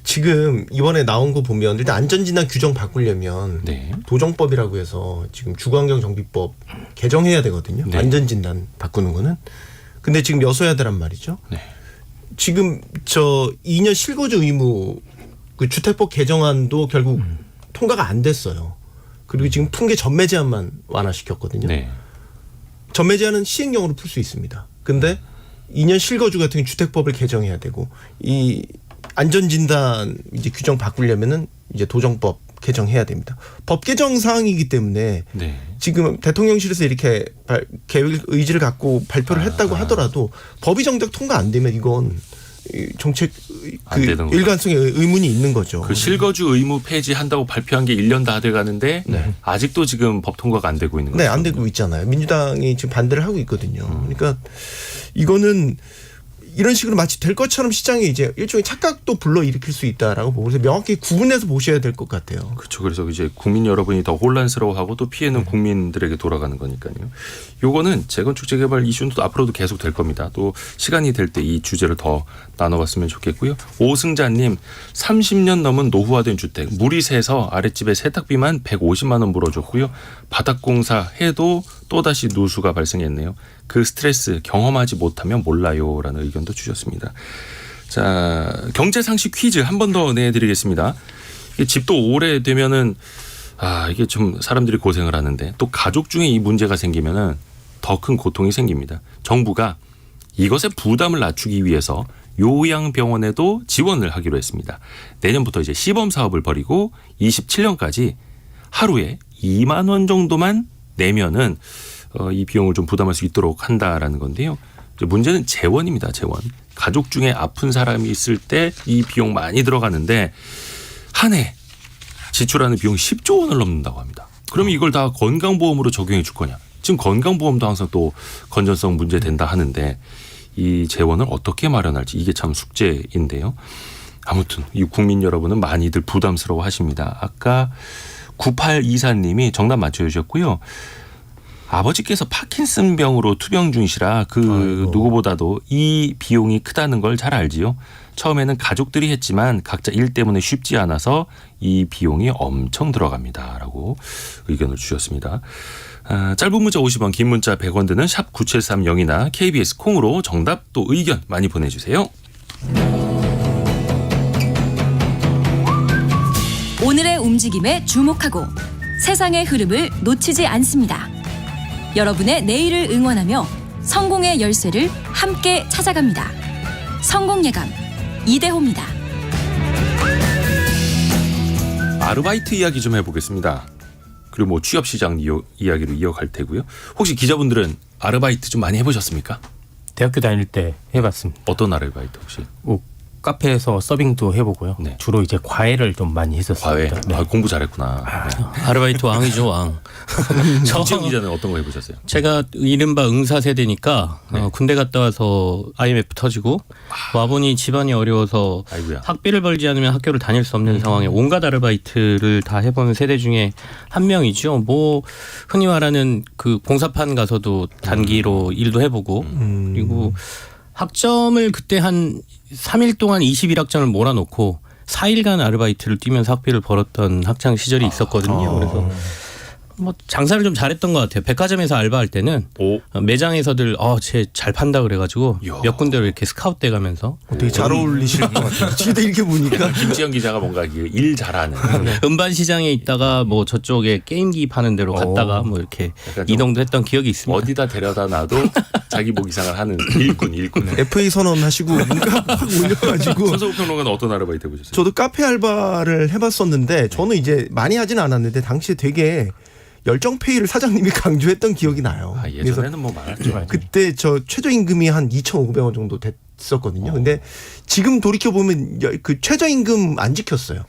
Speaker 3: 지금 이번에 나온 거 보면 일단 안전진단 규정 바꾸려면
Speaker 1: 네.
Speaker 3: 도정법이라고 해서 지금 주거환경정비법 개정해야 되거든요.
Speaker 1: 네.
Speaker 3: 안전진단 바꾸는 거는. 근데 지금 여소야대란 말이죠.
Speaker 1: 네.
Speaker 3: 지금 저 2년 실거주 의무 그 주택법 개정안도 결국 통과가 안 됐어요. 그리고 지금 풍계 전매 제한만 완화시켰거든요.
Speaker 1: 네.
Speaker 3: 전매 제한은 시행령으로 풀 수 있습니다. 근데 2년 실거주 같은 경우 주택법을 개정해야 되고 이 안전진단 이제 규정 바꾸려면은 이제 도정법 개정해야 됩니다. 법 개정 사항이기 때문에
Speaker 1: 네.
Speaker 3: 지금 대통령실에서 이렇게 계획 의지를 갖고 발표를 했다고 하더라도 법이 정작 통과 안 되면 이건 정책
Speaker 1: 안 되는
Speaker 3: 그
Speaker 1: 거죠.
Speaker 3: 일관성에 의문이 있는 거죠.
Speaker 1: 그 실거주 의무 폐지한다고 발표한 게 1년 다 돼가는데 아직도 지금 법 통과가 안 되고 있는 거죠.
Speaker 3: 네, 안 되고 있잖아요. 민주당이 지금 반대를 하고 있거든요. 그러니까 이거는 이런 식으로 마치 될 것처럼 시장에 이제 일종의 착각도 불러일으킬 수 있다라고 보고 그래서 명확히 구분해서 보셔야 될 것 같아요.
Speaker 1: 그렇죠. 그래서 이제 국민 여러분이 더 혼란스러워하고 또 피해는 국민들에게 돌아가는 거니까요. 요거는 재건축 재개발 이슈는 또 앞으로도 계속 될 겁니다. 또 시간이 될 때 이 주제를 더 나눠봤으면 좋겠고요. 오승자님 30년 넘은 노후화된 주택 물이 새서 아랫집에 세탁비만 150만 원 물어줬고요. 바닥공사 해도 또다시 누수가 발생했네요. 그 스트레스 경험하지 못하면 몰라요라는 의견도 주셨습니다. 자, 경제상식 퀴즈 한 번 더 내드리겠습니다. 이게 집도 오래되면은 이게 좀 사람들이 고생을 하는데 또 가족 중에 이 문제가 생기면은 더 큰 고통이 생깁니다. 정부가 이것의 부담을 낮추기 위해서 요양병원에도 지원을 하기로 했습니다. 내년부터 이제 시범 사업을 벌이고 27년까지 하루에 2만 원 정도만 내면은 이 비용을 좀 부담할 수 있도록 한다라는 건데요. 이제 문제는 재원입니다. 재원. 가족 중에 아픈 사람이 있을 때 이 비용 많이 들어가는데 한 해 지출하는 비용 10조 원을 넘는다고 합니다. 그러면 이걸 다 건강보험으로 적용해 줄 거냐? 지금 건강보험도 항상 또 건전성 문제 된다 하는데 이 재원을 어떻게 마련할지 이게 참 숙제인데요. 아무튼 이 국민 여러분은 많이들 부담스러워 하십니다. 아까 9824님이 정답 맞춰주셨고요. 아버지께서 파킨슨병으로 투병 중이시라 누구보다도 이 비용이 크다는 걸 잘 알지요. 처음에는 가족들이 했지만 각자 일 때문에 쉽지 않아서 이 비용이 엄청 들어갑니다라고 의견을 주셨습니다. 짧은 문자 50원, 긴 문자 100원 드는 샵 9730이나 KBS 콩으로 정답 또 의견 많이 보내주세요.
Speaker 2: 오늘의 움직임에 주목하고 세상의 흐름을 놓치지 않습니다. 여러분의 내일을 응원하며 성공의 열쇠를 함께 찾아갑니다. 성공예감 이대호입니다.
Speaker 1: 아르바이트 이야기 좀 해보겠습니다. 그리고 뭐 취업시장 이야기로 이어갈 테고요. 혹시 기자분들은 아르바이트 좀 많이 해보셨습니까?
Speaker 5: 대학교 다닐 때 해봤습니다.
Speaker 1: 어떤 아르바이트 혹시?
Speaker 5: 카페에서 서빙도 해보고요.
Speaker 1: 네.
Speaker 5: 주로 이제 과외를 좀 많이
Speaker 1: 과외.
Speaker 5: 했었습니다. 네.
Speaker 1: 공부 잘했구나.
Speaker 4: 아르바이트 왕이죠 왕.
Speaker 1: 김지영 기자는 어떤 거 해보셨어요?
Speaker 4: 제가 이른바 응사 세대니까
Speaker 1: 네.
Speaker 4: 군대 갔다 와서 IMF 터지고 와보니 집안이 어려워서
Speaker 1: 아이고야.
Speaker 4: 학비를 벌지 않으면 학교를 다닐 수 없는 상황에 온갖 아르바이트를 다 해보는 세대 중에 한 명이죠. 뭐 흔히 말하는 그 공사판 가서도 단기로 일도 해보고 그리고 학점을 그때 한 3일 동안 21학점을 몰아놓고 4일간 아르바이트를 뛰면서 학비를 벌었던 학창 시절이 있었거든요. 그래서 뭐 장사를 좀 잘했던 것 같아요. 백화점에서 알바할 때는 매장에서들 쟤 잘 판다 그래가지고
Speaker 1: 이야.
Speaker 4: 몇 군데로 이렇게 스카웃돼 가면서
Speaker 3: 되게 잘 어울리실 것 같아요. 지금 이렇게 보니까
Speaker 1: 김지영 기자가 뭔가 일 잘하는.
Speaker 4: 음반 시장에 있다가 뭐 저쪽에 게임기 파는 데로 갔다가 뭐 이렇게
Speaker 1: 약간 좀
Speaker 4: 이동도 했던 기억이 있습니다.
Speaker 1: 어디다 데려다 놔도 자기 목 이상을 하는 일꾼.
Speaker 3: FA 선언하시고 문가 확 올려가지고
Speaker 1: 손석우 평론가는 어떤 아르바이트 해보셨어요?
Speaker 3: 저도 카페 알바를 해봤었는데 저는 이제 많이 하지는 않았는데 당시에 되게 열정페이를 사장님이 강조했던 기억이 나요. 그래서
Speaker 1: 예전에는 뭐 많았죠.
Speaker 3: 그때 저 최저임금이 한 2,500원 정도 됐었거든요. 근데 지금 돌이켜 보면 그 최저임금 안 지켰어요.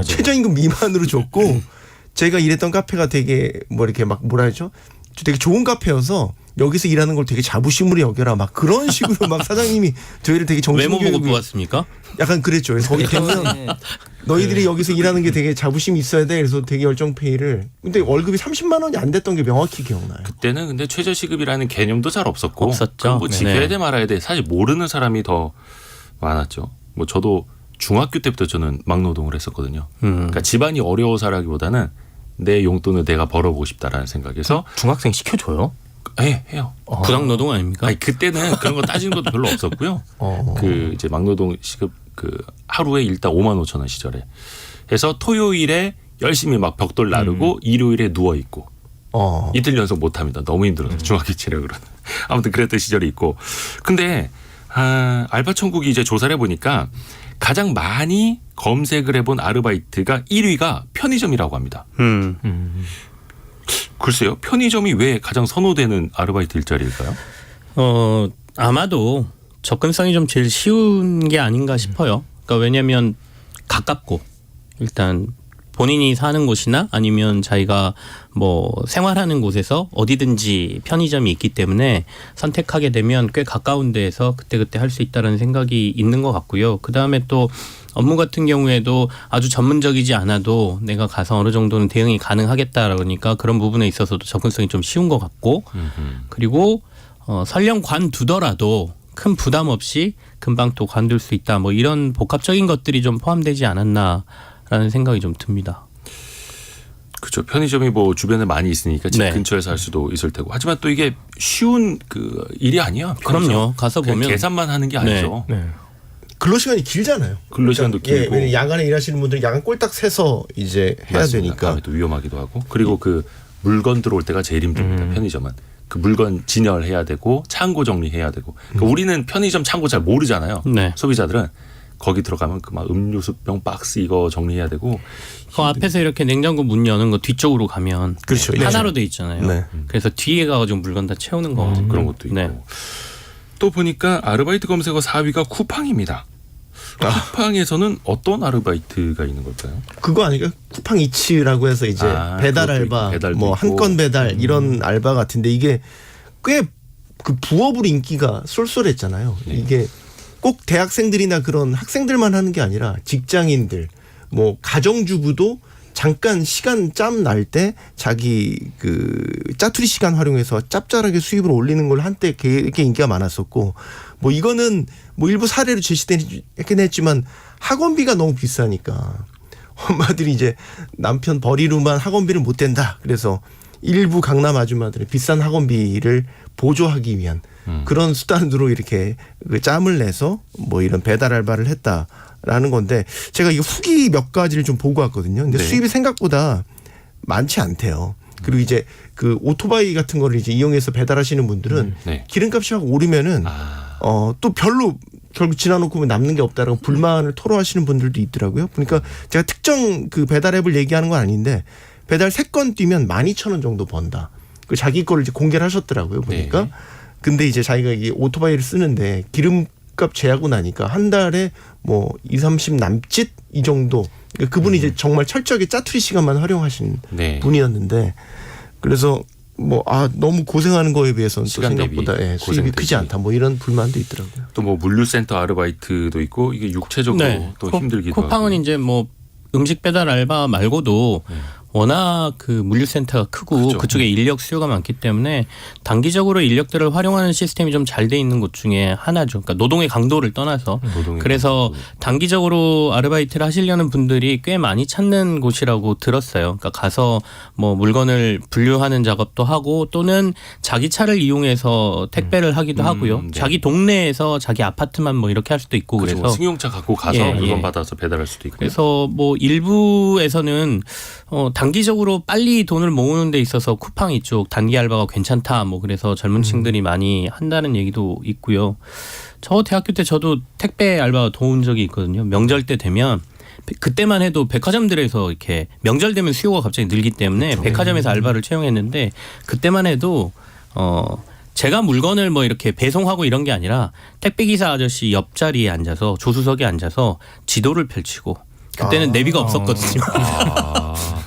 Speaker 3: 최저임금 미만으로 줬고 제가 일했던 카페가 되게 뭐 이렇게 막 뭐라 하죠? 되게 좋은 카페여서 여기서 일하는 걸 되게 자부심으로 여겨라 막 그런 식으로 막 사장님이 저희를 되게
Speaker 4: 외모 보고
Speaker 3: 정신교육을
Speaker 4: 뽑았습니까?
Speaker 3: 약간 그랬죠. 그래서 거기 되면 너희들이 여기서 일하는 게 되게 자부심이 있어야 돼. 그래서 되게 열정페이를. 근데 월급이 30만 원이 안 됐던 게 명확히 기억나요.
Speaker 1: 그때는 근데 최저시급이라는 개념도 잘 없었고
Speaker 4: 없었죠.
Speaker 1: 그럼 뭐 지켜야
Speaker 4: 네.
Speaker 1: 돼 말아야 돼 사실 모르는 사람이 더 많았죠. 뭐 저도 중학교 때부터 저는 막노동을 했었거든요. 그러니까 집안이 어려워서라기보다는 내 용돈을 내가 벌어보고 싶다라는 생각에서
Speaker 5: 중학생 시켜줘요?
Speaker 1: 해요.
Speaker 4: 부당 노동 아닙니까?
Speaker 1: 아니 그때는 그런 거 따지는 것도 별로 없었고요. 그 이제 막노동 시급 그 하루에 일단 5만 5천 원 시절에 해서 토요일에 열심히 막 벽돌 나르고 일요일에 누워 있고 이틀 연속 못 합니다. 너무 힘들어서 중학교 체력으로는. 아무튼 그랬던 시절이 있고. 근데 알바 천국이 이제 조사를 해보니까 가장 많이 검색을 해본 아르바이트가 1위가 편의점이라고 합니다. 글쎄요. 편의점이 왜 가장 선호되는 아르바이트 일자리일까요?
Speaker 4: 아마도 접근성이 좀 제일 쉬운 게 아닌가 싶어요. 그러니까 왜냐하면 가깝고 일단 본인이 사는 곳이나 아니면 자기가 뭐 생활하는 곳에서 어디든지 편의점이 있기 때문에 선택하게 되면 꽤 가까운 데에서 그때그때 할 수 있다는 생각이 있는 것 같고요. 그다음에 또 업무 같은 경우에도 아주 전문적이지 않아도 내가 가서 어느 정도는 대응이 가능하겠다 그러니까 그런 부분에 있어서도 접근성이 좀 쉬운 것 같고 그리고 설령 관두더라도 큰 부담 없이 금방 또 관둘 수 있다. 뭐 이런 복합적인 것들이 좀 포함되지 않았나라는 생각이 좀 듭니다.
Speaker 1: 그렇죠. 편의점이 뭐 주변에 많이 있으니까 집
Speaker 4: 네.
Speaker 1: 근처에서 할 수도 있을 테고. 하지만 또 이게 쉬운 그 일이 아니야.
Speaker 4: 그럼요. 가서
Speaker 1: 그냥
Speaker 4: 보면
Speaker 1: 계산만 하는 게 아니죠.
Speaker 5: 네.
Speaker 3: 근로 시간이 길잖아요.
Speaker 1: 근로 시간도
Speaker 3: 그러니까,
Speaker 1: 길고.
Speaker 3: 예, 야간에 일하시는 분들은 야간 꼴딱 새서 이제 해야
Speaker 1: 맞습니다.
Speaker 3: 되니까.
Speaker 1: 밤에 또 위험하기도 하고. 그리고 그 물건 들어올 때가 제일 힘듭니다. 편의점은. 그 물건 진열해야 되고 창고 정리해야 되고. 그러니까 우리는 편의점 창고 잘 모르잖아요.
Speaker 4: 네.
Speaker 1: 소비자들은 거기 들어가면 그 막 음료수병 박스 이거 정리해야 되고.
Speaker 4: 그 앞에서 이렇게 냉장고 문 여는 거 뒤쪽으로 가면
Speaker 3: 그렇죠.
Speaker 4: 하나로 돼 있잖아요.
Speaker 3: 네.
Speaker 4: 그래서 뒤에 가가지고 물건 다 채우는 거
Speaker 1: 그런 것도 있고.
Speaker 4: 네.
Speaker 1: 또 보니까 아르바이트 검색어 4위가 쿠팡입니다. 쿠팡에서는 어떤 아르바이트가 있는 걸까요?
Speaker 3: 그거 아니까 쿠팡 이츠라고 해서 이제 배달
Speaker 1: 그것도
Speaker 3: 알바,
Speaker 1: 있고, 배달도
Speaker 3: 뭐 한
Speaker 1: 있고.
Speaker 3: 건 배달 이런 알바 같은데 이게 꽤 그 부업으로 인기가 쏠쏠했잖아요.
Speaker 1: 네.
Speaker 3: 이게 꼭 대학생들이나 그런 학생들만 하는 게 아니라 직장인들, 뭐 가정주부도 잠깐 시간 짬 날 때 자기 그 짜투리 시간 활용해서 짭짤하게 수입을 올리는 걸 한때 되게 인기가 많았었고, 뭐 이거는 뭐 일부 사례로 제시되긴 했지만 학원비가 너무 비싸니까 엄마들이 이제 남편 벌이로만 학원비를 못 댄다. 그래서 일부 강남 아줌마들의 비싼 학원비를 보조하기 위한 그런 수단으로 이렇게 그 짬을 내서 뭐 이런 배달 알바를 했다라는 건데, 제가 이 후기 몇 가지를 좀 보고 왔거든요. 근데
Speaker 1: 네.
Speaker 3: 수입이 생각보다 많지 않대요. 그리고 이제 그 오토바이 같은 거를 이제 이용해서 배달하시는 분들은
Speaker 1: 네.
Speaker 3: 기름값이 확 오르면은 또 별로 결국 지나놓고 보면 남는 게 없다라고 불만을 토로하시는 분들도 있더라고요. 그러니까 제가 특정 그 배달 앱을 얘기하는 건 아닌데 배달 3건 뛰면 12,000원 정도 번다. 그 자기 거를 이제 공개를 하셨더라고요. 보니까.
Speaker 1: 네.
Speaker 3: 근데 이제 자기가 이 오토바이를 쓰는데 기름값 제하고 나니까 한 달에 뭐 2-30 남짓 이 정도. 그러니까 그분이 이제 정말 철저하게 짜투리 시간만 활용하신
Speaker 1: 네.
Speaker 3: 분이었는데, 그래서 뭐 너무 고생하는 거에 비해서는 또
Speaker 1: 시간 대비
Speaker 3: 생각보다 수입이
Speaker 1: 고생
Speaker 3: 크지
Speaker 1: 대비.
Speaker 3: 않다. 뭐 이런 불만도 있더라고요.
Speaker 1: 또 뭐 물류센터 아르바이트도 있고 이게 육체적으로 또 힘들기도
Speaker 4: 쿠팡은
Speaker 1: 하고.
Speaker 4: 이제 뭐 음식 배달 알바 말고도 워낙 그 물류센터가 크고
Speaker 1: 그렇죠.
Speaker 4: 그쪽에 인력 수요가 많기 때문에 단기적으로 인력들을 활용하는 시스템이 좀 잘 돼 있는 곳 중에 하나죠. 그러니까 노동의 강도를 떠나서
Speaker 1: 노동의
Speaker 4: 그래서
Speaker 1: 강도.
Speaker 4: 단기적으로 아르바이트를 하시려는 분들이 꽤 많이 찾는 곳이라고 들었어요. 그러니까 가서 뭐 물건을 분류하는 작업도 하고 또는 자기 차를 이용해서 택배를 하기도 하고요.
Speaker 1: 네.
Speaker 4: 자기 동네에서 자기 아파트만 뭐 이렇게 할 수도 있고
Speaker 1: 그래서
Speaker 4: 그래서
Speaker 1: 승용차 갖고 가서
Speaker 4: 예,
Speaker 1: 물건
Speaker 4: 예.
Speaker 1: 받아서 배달할 수도 있고.
Speaker 4: 그래서 뭐 일부에서는 단기적으로 빨리 돈을 모으는 데 있어서 쿠팡 이쪽 단기 알바가 괜찮다 뭐 그래서 젊은 층들이 많이 한다는 얘기도 있고요. 저 대학교 때 저도 택배 알바 도운 적이 있거든요. 명절 때 되면 그때만 해도 백화점들에서 이렇게 명절 되면 수요가 갑자기 늘기 때문에 백화점에서 알바를 채용했는데 그때만 해도 제가 물건을 뭐 이렇게 배송하고 이런 게 아니라 택배기사 아저씨 옆자리에 앉아서 조수석에 앉아서 지도를 펼치고 그때는 내비가 없었거든요.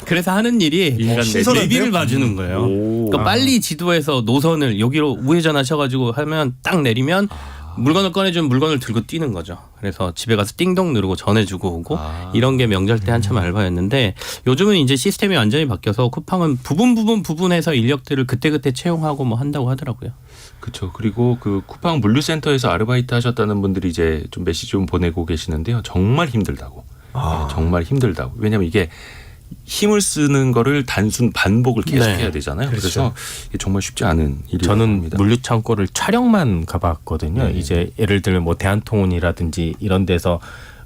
Speaker 4: 그래서 하는 일이
Speaker 1: 인간
Speaker 3: 신선한데요?
Speaker 4: 내비를 봐주는 거예요.
Speaker 1: 오.
Speaker 4: 그러니까 빨리 지도에서 노선을 여기로 우회전하셔가지고 하면 딱 내리면 물건을 꺼내주면 물건을 들고 뛰는 거죠. 그래서 집에 가서 띵동 누르고 전해주고 오고 이런 게 명절 때 한참 알바였는데 요즘은 이제 시스템이 완전히 바뀌어서 쿠팡은 부분해서 인력들을 그때그때 채용하고 뭐 한다고 하더라고요.
Speaker 1: 그렇죠. 그리고 그 쿠팡 물류센터에서 아르바이트 하셨다는 분들이 이제 좀 메시지 좀 보내고 계시는데요. 정말 힘들다고. 네, 정말 힘들다고. 왜냐하면 이게 힘을 쓰는 거를 단순 반복을 계속
Speaker 4: 네.
Speaker 1: 해야 되잖아요.
Speaker 3: 그렇죠.
Speaker 1: 그래서 이게 정말 쉽지 않은 일이라고
Speaker 5: 저는
Speaker 1: 합니다.
Speaker 5: 물류창고를 촬영만 가봤거든요.
Speaker 1: 네.
Speaker 5: 이제 예를 들면 뭐 대한통운이라든지 이런 데서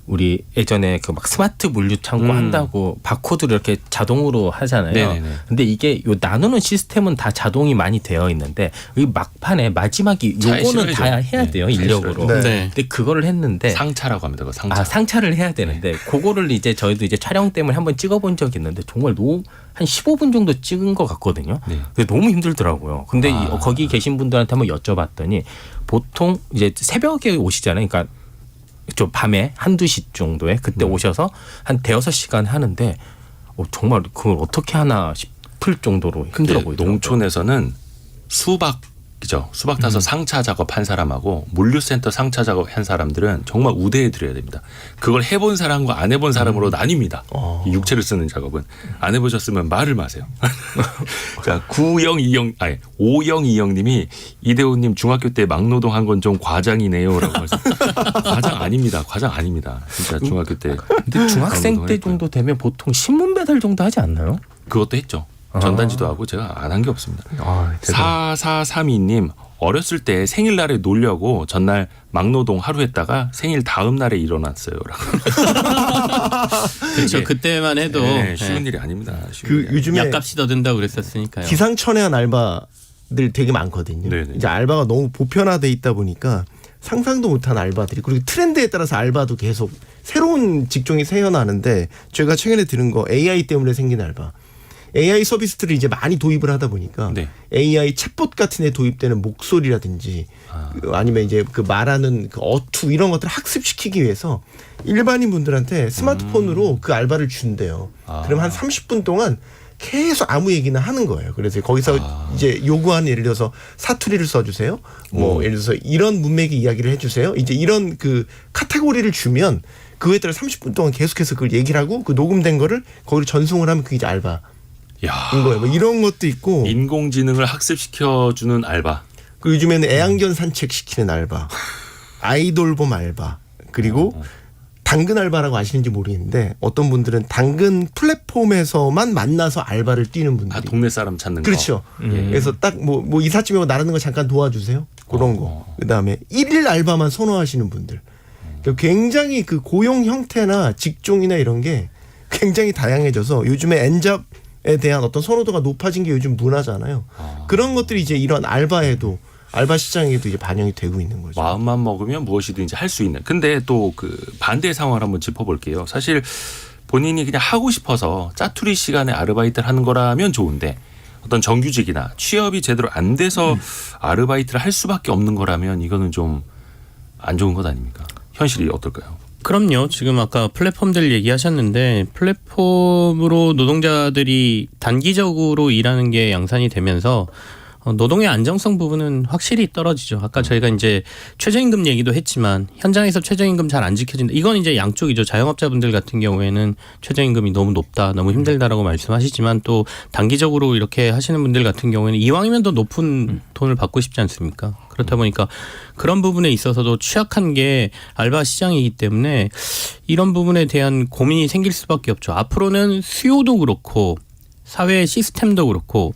Speaker 5: 우리 예전에 그 막 스마트 물류창고 한다고 바코드를 이렇게 자동으로 하잖아요.
Speaker 1: 네네네.
Speaker 5: 근데 이게 요 나누는 시스템은 다 자동이 많이 되어 있는데 이 막판에 마지막이
Speaker 1: 차에
Speaker 5: 요거는 다
Speaker 1: 실어야죠.
Speaker 5: 해야
Speaker 1: 네,
Speaker 5: 돼요.
Speaker 1: 차에
Speaker 5: 인력으로.
Speaker 3: 실어야죠.
Speaker 4: 네.
Speaker 5: 근데 그거를 했는데
Speaker 1: 상차라고 합니다. 그 상차.
Speaker 5: 상차를 해야 되는데 그거를 이제 저희도 이제 촬영 때문에 한번 찍어본 적이 있는데 정말 한 15분 정도 찍은 것 같거든요.
Speaker 1: 네.
Speaker 5: 근데 너무 힘들더라고요. 근데 거기 계신 분들한테 한번 여쭤봤더니 보통 이제 새벽에 오시잖아요. 그러니까 좀 밤에 1-2시 정도에 그때 오셔서 한 5-6시간 하는데 정말 그걸 어떻게 하나 싶을 정도로 힘들어
Speaker 1: 이게
Speaker 5: 보이더라고요.
Speaker 1: 농촌에서는 수박이죠. 수박 따서 상차 작업한 사람하고 물류센터 상차 작업한 사람들은 정말 우대해 드려야 됩니다. 그걸 해본 사람과 안 해본 사람으로 나뉩니다. 이 육체를 쓰는 작업은 안 해보셨으면 말을 마세요. 자, 5020님이 이대호님 중학교 때 막노동한 건 좀 과장이네요라고 해서 과장 아닙니다. 과장 아닙니다. 진짜 중학교 때.
Speaker 5: 근데 중학생 때
Speaker 1: 막노동을
Speaker 5: 정도 되면 보통 신문 배달 정도 하지 않나요?
Speaker 1: 그것도 했죠. 전단지도 하고 제가 안 한 게 없습니다.
Speaker 3: 아,
Speaker 1: 4432님 어렸을 때 생일날에 놀려고 전날 막노동 하루 했다가 생일 다음 날에 일어났어요라고.
Speaker 4: 그렇죠.
Speaker 1: 이게
Speaker 4: 그때만 해도
Speaker 1: 네, 쉬운
Speaker 4: 네.
Speaker 1: 일이 아닙니다. 쉬운
Speaker 3: 그
Speaker 1: 일이 아닙니다.
Speaker 3: 요즘에
Speaker 4: 약값이 더 든다고 그랬었으니까요.
Speaker 3: 기상천외한 알바들 되게 많거든요.
Speaker 1: 네네.
Speaker 3: 이제 알바가 너무 보편화돼 있다 보니까 상상도 못한 알바들이, 그리고 트렌드에 따라서 알바도 계속 새로운 직종이 새어나는데, 제가 최근에 들은 거 AI 때문에 생긴 알바. AI 서비스들을 이제 많이 도입을 하다 보니까
Speaker 1: 네.
Speaker 3: AI 챗봇 같은 데 도입되는 목소리라든지 아니면 이제 그 말하는 그 어투 이런 것들을 학습시키기 위해서 일반인 분들한테 스마트폰으로 그 알바를 준대요. 그럼 한 30분 동안 계속 아무 얘기나 하는 거예요. 그래서 거기서 이제 요구하는, 예를 들어서 사투리를 써주세요. 뭐 예를 들어서 이런 문맥의 이야기를 해주세요. 이제 이런 그 카테고리를 주면 그거에 따라 30분 동안 계속해서 그걸 얘기를 하고 그 녹음된 거를 거기로 전송을 하면 그게 이제 알바인
Speaker 1: 야,
Speaker 3: 거예요. 뭐 이런 것도 있고.
Speaker 1: 인공지능을 학습시켜주는 알바.
Speaker 3: 그 요즘에는 애완견 산책시키는 알바, 아이돌봄 알바, 그리고 당근 알바라고 아시는지 모르겠는데 어떤 분들은 당근 플랫폼에서만 만나서 알바를 뛰는 분들이.
Speaker 1: 아, 동네 사람 찾는 거.
Speaker 3: 그렇죠. 그래서 딱 뭐 이삿짐이고 나르는 거 잠깐 도와주세요. 그런 거. 그다음에 일일 알바만 선호하시는 분들. 그러니까 굉장히 그 고용 형태나 직종이나 이런 게 굉장히 다양해져서 요즘에 엔잡에 대한 어떤 선호도가 높아진 게 요즘 문화잖아요. 그런 것들이 이제 이런 알바 시장에도 이제 반영이 되고 있는 거죠.
Speaker 1: 마음만 먹으면 무엇이든지 할 수 있는. 근데 또 그 반대 상황을 한번 짚어볼게요. 사실 본인이 그냥 하고 싶어서 짜투리 시간에 아르바이트를 하는 거라면 좋은데, 어떤 정규직이나 취업이 제대로 안 돼서 아르바이트를 할 수밖에 없는 거라면 이거는 좀 안 좋은 것 아닙니까? 현실이 어떨까요?
Speaker 4: 그럼요. 지금 아까 플랫폼들 얘기하셨는데, 플랫폼으로 노동자들이 단기적으로 일하는 게 양산이 되면서 노동의 안정성 부분은 확실히 떨어지죠. 아까 저희가 이제 최저임금 얘기도 했지만 현장에서 최저임금 잘 안 지켜진다. 이건 이제 양쪽이죠. 자영업자분들 같은 경우에는 최저임금이 너무 높다, 너무 힘들다라고 말씀하시지만, 또 단기적으로 이렇게 하시는 분들 같은 경우에는 이왕이면 더 높은 돈을 받고 싶지 않습니까? 그렇다 보니까 그런 부분에 있어서도 취약한 게 알바 시장이기 때문에 이런 부분에 대한 고민이 생길 수밖에 없죠. 앞으로는 수요도 그렇고 사회 시스템도 그렇고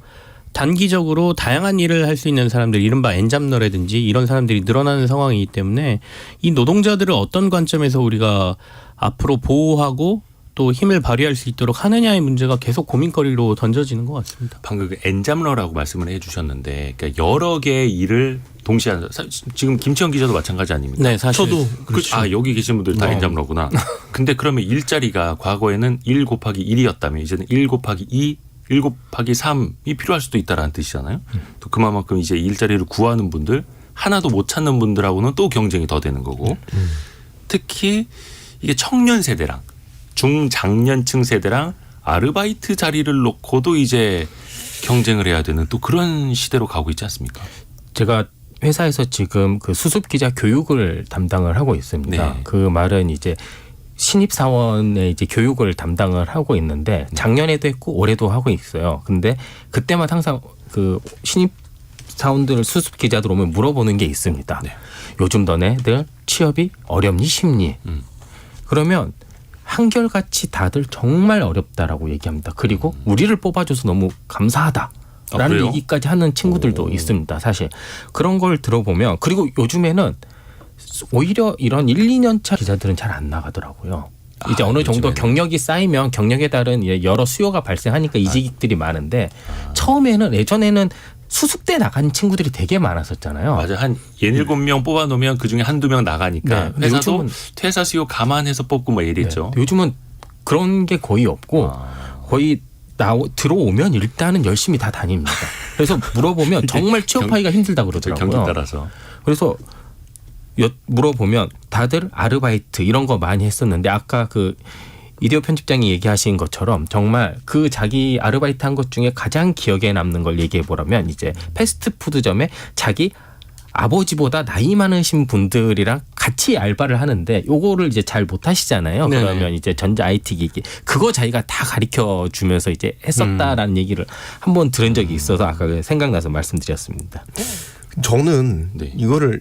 Speaker 4: 단기적으로 다양한 일을 할 수 있는 사람들, 이른바 엔잡러라든지 이런 사람들이 늘어나는 상황이기 때문에 이 노동자들을 어떤 관점에서 우리가 앞으로 보호하고 또 힘을 발휘할 수 있도록 하느냐의 문제가 계속 고민거리로 던져지는 것 같습니다.
Speaker 1: 방금 그 엔잡러라고 말씀을 해주셨는데, 그러니까 여러 개의 일을 동시에 하는, 지금 김치현 기자도 마찬가지 아닙니까?
Speaker 4: 네, 사실
Speaker 3: 저도 그렇죠.
Speaker 1: 아, 여기 계신 분들 다 엔잡러구나. 근데 그러면 일자리가 과거에는 1 곱하기 1이었다면 이제는 1 곱하기 2, 1 곱하기 3이 필요할 수도 있다라는 뜻이잖아요. 또 그만큼 이제 일자리를 구하는 분들, 하나도 못 찾는 분들하고는 또 경쟁이 더 되는 거고, 특히 이게 청년 세대랑 중장년층 세대랑 아르바이트 자리를 놓고도 이제 경쟁을 해야 되는 또 그런 시대로 가고 있지 않습니까?
Speaker 5: 제가 회사에서 지금 그 수습 기자 교육을 담당을 하고 있습니다.
Speaker 1: 네.
Speaker 5: 그 말은 이제 신입 사원의 이제 교육을 담당을 하고 있는데, 작년에도 했고 올해도 하고 있어요. 근데 그때만 항상 그 신입 사원들 수습 기자들 오면 물어보는 게 있습니다.
Speaker 1: 네.
Speaker 5: 요즘 너네들 취업이 어렵니 쉽니? 그러면 한결같이 다들 정말 어렵다라고 얘기합니다. 그리고 우리를 뽑아줘서 너무 감사하다라는
Speaker 1: 그래요?
Speaker 5: 얘기까지 하는 친구들도 있습니다. 사실 그런 걸 들어보면, 그리고 요즘에는 오히려 이런 1, 2년 차 기자들은 잘 안 나가더라고요. 이제 어느 정도
Speaker 1: 요즘에는.
Speaker 5: 경력이 쌓이면 경력에 따른 여러 수요가 발생하니까 이직들이 많은데, 처음에는, 예전에는 수습대 나간 친구들이 되게 많았었잖아요.
Speaker 1: 맞아. 한 7명 뽑아놓으면 그중에 한두 명 나가니까
Speaker 5: 네, 근데
Speaker 1: 회사도
Speaker 5: 요즘은-
Speaker 1: 퇴사 수요 감안해서 뽑고 뭐 이랬죠.
Speaker 5: 네. 요즘은 그런 게 거의 없고 거의 들어오면 일단은 열심히 다 다닙니다. 그래서 물어보면 정말 취업하기가 힘들다고
Speaker 1: 경기
Speaker 5: 그러더라고요.
Speaker 1: 따라서.
Speaker 5: 그래서 물어보면 다들 아르바이트 이런 거 많이 했었는데, 아까 그 이대호 편집장이 얘기하신 것처럼 정말 그 자기 아르바이트 한 것 중에 가장 기억에 남는 걸 얘기해 보라면, 이제 패스트푸드점에 자기 아버지보다 나이 많으신 분들이랑 같이 알바를 하는데, 요거를 이제 잘 못하시잖아요.
Speaker 4: 네네.
Speaker 5: 그러면 이제 전자 IT 기기 그거 자기가 다 가르쳐 주면서 이제 했었다라는 얘기를 한번 들은 적이 있어서 아까 생각나서 말씀드렸습니다.
Speaker 3: 저는
Speaker 1: 네.
Speaker 3: 이거를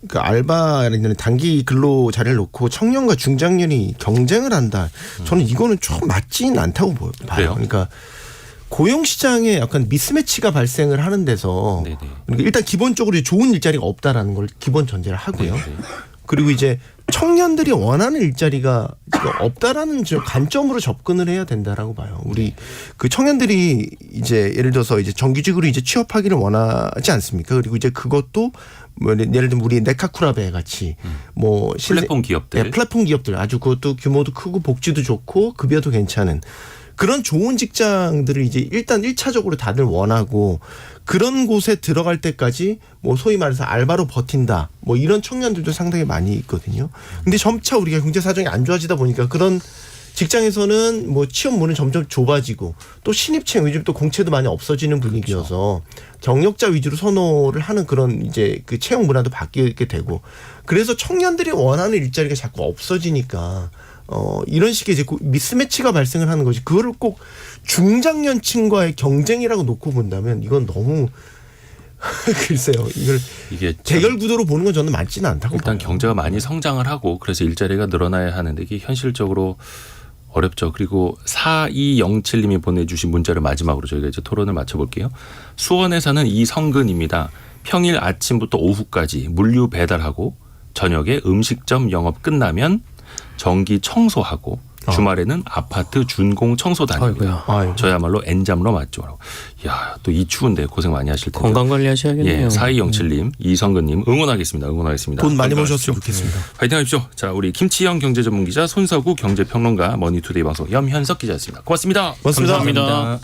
Speaker 3: 그 알바라는 단기 근로 자리를 놓고 청년과 중장년이 경쟁을 한다. 저는 이거는 좀 맞지는 않다고 봐요.
Speaker 1: 그래요?
Speaker 3: 그러니까 고용 시장에 약간 미스매치가 발생을 하는 데서
Speaker 1: 네네.
Speaker 3: 그러니까 일단 기본적으로 좋은 일자리가 없다라는 걸 기본 전제를 하고요.
Speaker 1: 네네.
Speaker 3: 그리고 이제 청년들이 원하는 일자리가 지금 없다라는 관점으로 접근을 해야 된다라고 봐요. 우리 그 청년들이 이제 예를 들어서 이제 정규직으로 이제 취업하기를 원하지 않습니까? 그리고 이제 그것도 뭐 예를 들면 우리 네카쿠라베 같이 뭐
Speaker 1: 플랫폼 기업들.
Speaker 3: 네, 플랫폼 기업들 아주 그것도 규모도 크고 복지도 좋고 급여도 괜찮은 그런 좋은 직장들을 이제 일단 1차적으로 다들 원하고 그런 곳에 들어갈 때까지 뭐 소위 말해서 알바로 버틴다 뭐 이런 청년들도 상당히 많이 있거든요. 근데 점차 우리가 경제 사정이 안 좋아지다 보니까 그런 직장에서는 뭐 취업 문은 점점 좁아지고 또 신입 채용 요즘 또 공채도 많이 없어지는 분위기여서 경력자 위주로 선호를 하는 그런 이제 그 채용 문화도 바뀌게 되고 그래서 청년들이 원하는 일자리가 자꾸 없어지니까 이런 식의 이제 미스매치가 발생을 하는 거지. 그거를 꼭 중장년층과의 경쟁이라고 놓고 본다면 이건 너무 글쎄요. 이걸
Speaker 1: 이게
Speaker 3: 대결 구도로 보는 건 저는 맞지는 않다고
Speaker 1: 일단
Speaker 3: 봐요.
Speaker 1: 경제가 많이 성장을 하고 그래서 일자리가 늘어나야 하는데 이게 현실적으로 어렵죠. 그리고 4207님이 보내주신 문자를 마지막으로 저희가 이제 토론을 마쳐볼게요. 수원에 사는 이성근입니다. 평일 아침부터 오후까지 물류 배달하고 저녁에 음식점 영업 끝나면 전기 청소하고 주말에는 아파트 준공 청소 다닙니다.
Speaker 3: 아이고.
Speaker 1: 저야말로 N잠러 맞죠. 야, 또 이 추운데 고생 많이 하실 텐데.
Speaker 4: 건강 관리하셔야겠네요.
Speaker 1: 예, 4207님, 이성근님 응원하겠습니다. 응원하겠습니다.
Speaker 3: 돈 많이
Speaker 1: 건강하십시오.
Speaker 3: 버셨으면 좋겠습니다.
Speaker 1: 파이팅 하십시오. 자, 우리 김치영 경제전문기자, 손석우 경제평론가, 머니투데이 방송 염현석 기자였습니다. 고맙습니다.
Speaker 3: 고맙습니다.
Speaker 4: 감사합니다.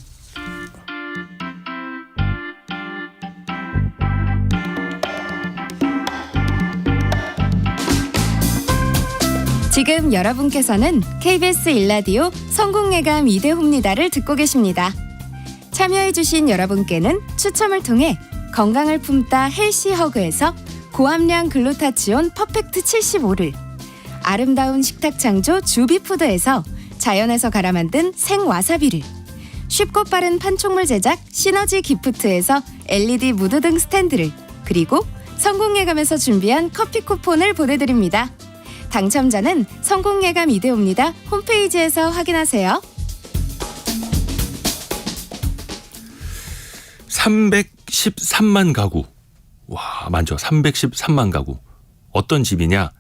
Speaker 6: 지금 여러분께서는 KBS 1라디오 성공예감 2대호입니다를 듣고 계십니다. 참여해주신 여러분께는 추첨을 통해 건강을 품다 헬시허그에서 고함량 글루타치온 퍼펙트 75를 아름다운 식탁 창조 주비푸드에서 자연에서 갈아 만든 생와사비를 쉽고 빠른 판촉물 제작 시너지 기프트에서 LED 무드 등 스탠드를 그리고 성공예감에서 준비한 커피 쿠폰을 보내드립니다. 당첨자는 성공예감 2대호입니다. 홈페이지에서 확인하세요.
Speaker 1: 313만 가구. 와, 많죠. 313만 가구. 어떤 집이냐?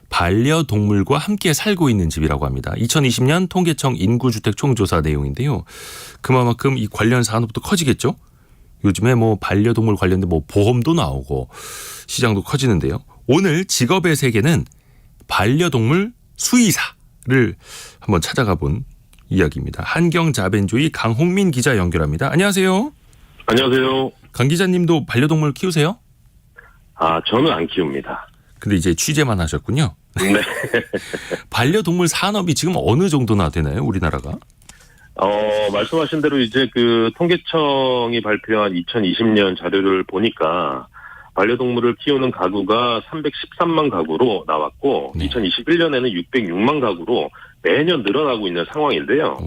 Speaker 1: 반려동물과 함께 살고 있는 집이라고 합니다. 2020년 통계청 인구주택 총조사 내용인데요. 그만큼 이 관련 산업도 커지겠죠? 요즘에 뭐 반려동물 관련된 뭐 보험도 나오고 시장도 커지는데요. 오늘 직업의 세계는 반려동물 수의사를 한번 찾아가 본 이야기입니다. 한경자벤조이 강홍민 기자 연결합니다. 안녕하세요.
Speaker 7: 안녕하세요.
Speaker 1: 강 기자님도 반려동물 키우세요?
Speaker 7: 저는 안 키웁니다.
Speaker 1: 근데 이제 취재만 하셨군요.
Speaker 7: 네.
Speaker 1: 반려동물 산업이 지금 어느 정도나 되나요, 우리나라가?
Speaker 7: 말씀하신 대로 이제 그 통계청이 발표한 2020년 자료를 보니까 반려동물을 키우는 가구가 313만 가구로 나왔고
Speaker 1: 네.
Speaker 7: 2021년에는 606만 가구로 매년 늘어나고 있는 상황인데요.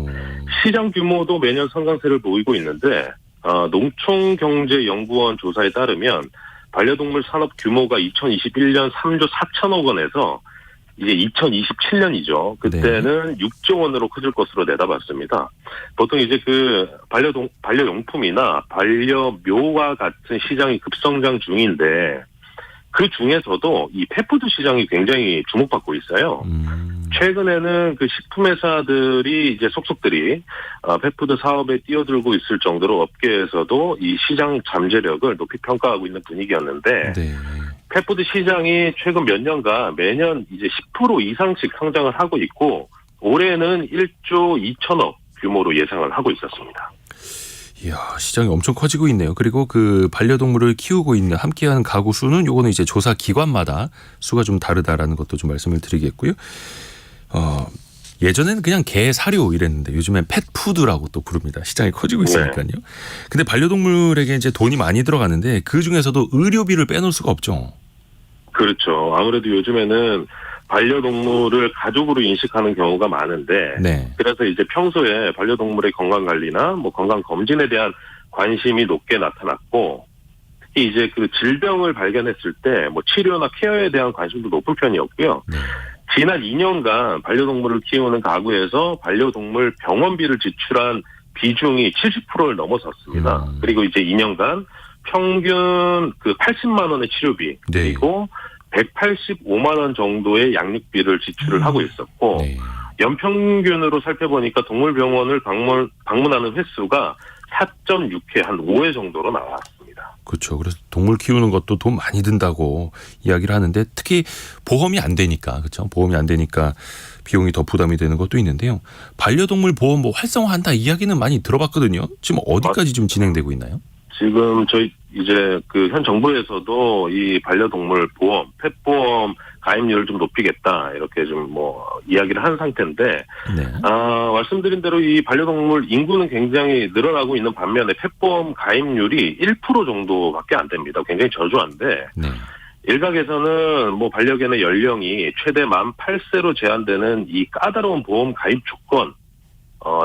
Speaker 7: 시장 규모도 매년 성장세를 보이고 있는데 농촌경제연구원 조사에 따르면 반려동물 산업 규모가 2021년 3조 4천억 원에서 이제 2027년이죠. 그때는 6조 원으로 커질 것으로 내다봤습니다. 보통 이제 그 반려용품이나 반려묘와 같은 시장이 급성장 중인데 그 중에서도 이 펫푸드 시장이 굉장히 주목받고 있어요. 최근에는 그 식품회사들이 이제 속속들이 펫푸드 사업에 뛰어들고 있을 정도로 업계에서도 이 시장 잠재력을 높이 평가하고 있는 분위기였는데
Speaker 1: 네.
Speaker 7: 펫푸드 시장이 최근 몇 년간 매년 이제 10% 이상씩 성장을 하고 있고 올해는 1조 2천억 규모로 예상을 하고 있었습니다.
Speaker 1: 이야, 시장이 엄청 커지고 있네요. 그리고 그 반려동물을 키우고 있는 함께하는 가구 수는 요거는 이제 조사 기관마다 수가 좀 다르다라는 것도 좀 말씀을 드리겠고요. 예전에는 그냥 개 사료 이랬는데 요즘엔 펫푸드라고 또 부릅니다. 시장이 커지고 있으니까요.
Speaker 7: 네.
Speaker 1: 근데 반려동물에게 이제 돈이 많이 들어가는데 그 중에서도 의료비를 빼놓을 수가 없죠.
Speaker 7: 그렇죠. 아무래도 요즘에는 반려동물을 가족으로 인식하는 경우가 많은데
Speaker 1: 네.
Speaker 7: 그래서 이제 평소에 반려동물의 건강 관리나 뭐 건강 검진에 대한 관심이 높게 나타났고 특히 이제 그 질병을 발견했을 때 뭐 치료나 케어에 대한 관심도 높은 편이었고요.
Speaker 1: 네.
Speaker 7: 지난 2년간 반려동물을 키우는 가구에서 반려동물 병원비를 지출한 비중이 70%를 넘어섰습니다. 그리고 이제 2년간 평균 그 80만 원의 치료비
Speaker 1: 네.
Speaker 7: 그리고 185만 원 정도의 양육비를 지출을 하고 있었고
Speaker 1: 네.
Speaker 7: 연평균으로 살펴보니까 동물병원을 방문하는 횟수가 4.6회 한 5회 정도로 나왔습니다.
Speaker 1: 그렇죠. 그래서 동물 키우는 것도 돈 많이 든다고 이야기를 하는데 특히 보험이 안 되니까 그렇죠. 보험이 안 되니까 비용이 더 부담이 되는 것도 있는데요. 반려동물 보험 뭐 활성화한다 이야기는 많이 들어봤거든요. 지금 어디까지 좀 진행되고 있나요?
Speaker 7: 지금 저희 이제 그 현 정부에서도 이 반려동물 보험, 펫보험 가입률을 좀 높이겠다 이렇게 좀 뭐 이야기를 한 상태인데
Speaker 1: 네.
Speaker 7: 말씀드린 대로 이 반려동물 인구는 굉장히 늘어나고 있는 반면에 펫보험 가입률이 1% 정도밖에 안 됩니다. 굉장히 저조한데
Speaker 1: 네.
Speaker 7: 일각에서는 뭐 반려견의 연령이 최대 만 8세로 제한되는 이 까다로운 보험 가입 조건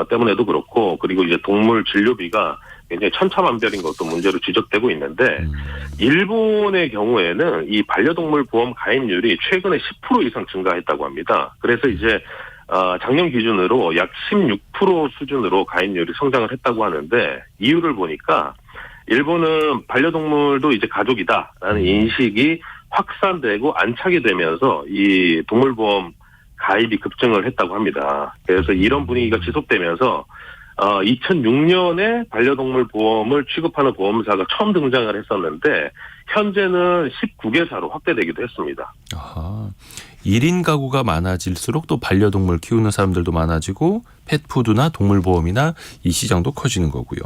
Speaker 7: 때문에도 그렇고 그리고 이제 동물 진료비가 굉장히 천차만별인 것도 문제로 지적되고 있는데 일본의 경우에는 이 반려동물 보험 가입률이 최근에 10% 이상 증가했다고 합니다. 그래서 이제 작년 기준으로 약 16% 수준으로 가입률이 성장을 했다고 하는데 이유를 보니까 일본은 반려동물도 이제 가족이다라는 인식이 확산되고 안착이 되면서 이 동물보험 가입이 급증을 했다고 합니다. 그래서 이런 분위기가 지속되면서 2006년에 반려동물 보험을 취급하는 보험사가 처음 등장을 했었는데 현재는 19개사로 확대되기도 했습니다.
Speaker 1: 아하. 1인 가구가 많아질수록 또 반려동물 키우는 사람들도 많아지고 펫푸드나 동물보험이나 이 시장도 커지는 거고요.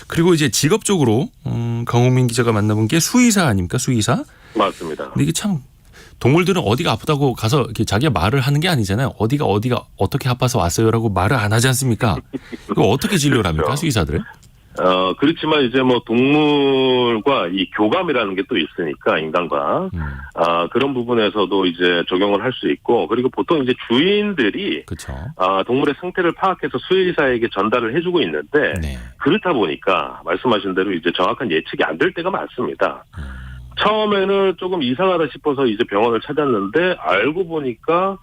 Speaker 1: 그리고 이제 직업적으로 강홍민 기자가 만나본 게 수의사 아닙니까? 수의사?
Speaker 7: 맞습니다.
Speaker 1: 근데 이게 참 동물들은 어디가 아프다고 가서 이렇게 자기가 말을 하는 게 아니잖아요. 어디가 어떻게 아파서 왔어요라고 말을 안 하지 않습니까? 이거 어떻게 진료를 합니까?
Speaker 7: 그렇죠.
Speaker 1: 수의사들은?
Speaker 7: 그렇지만 이제 뭐 동물과 이 교감이라는 게 또 있으니까 인간과 그런 부분에서도 이제 적용을 할 수 있고 그리고 보통 이제 주인들이
Speaker 1: 그렇죠.
Speaker 7: 동물의 상태를 파악해서 수의사에게 전달을 해주고 있는데
Speaker 1: 네.
Speaker 7: 그렇다 보니까 말씀하신 대로 이제 정확한 예측이 안 될 때가 많습니다. 처음에는 조금 이상하다 싶어서 이제 병원을 찾았는데 알고 보니까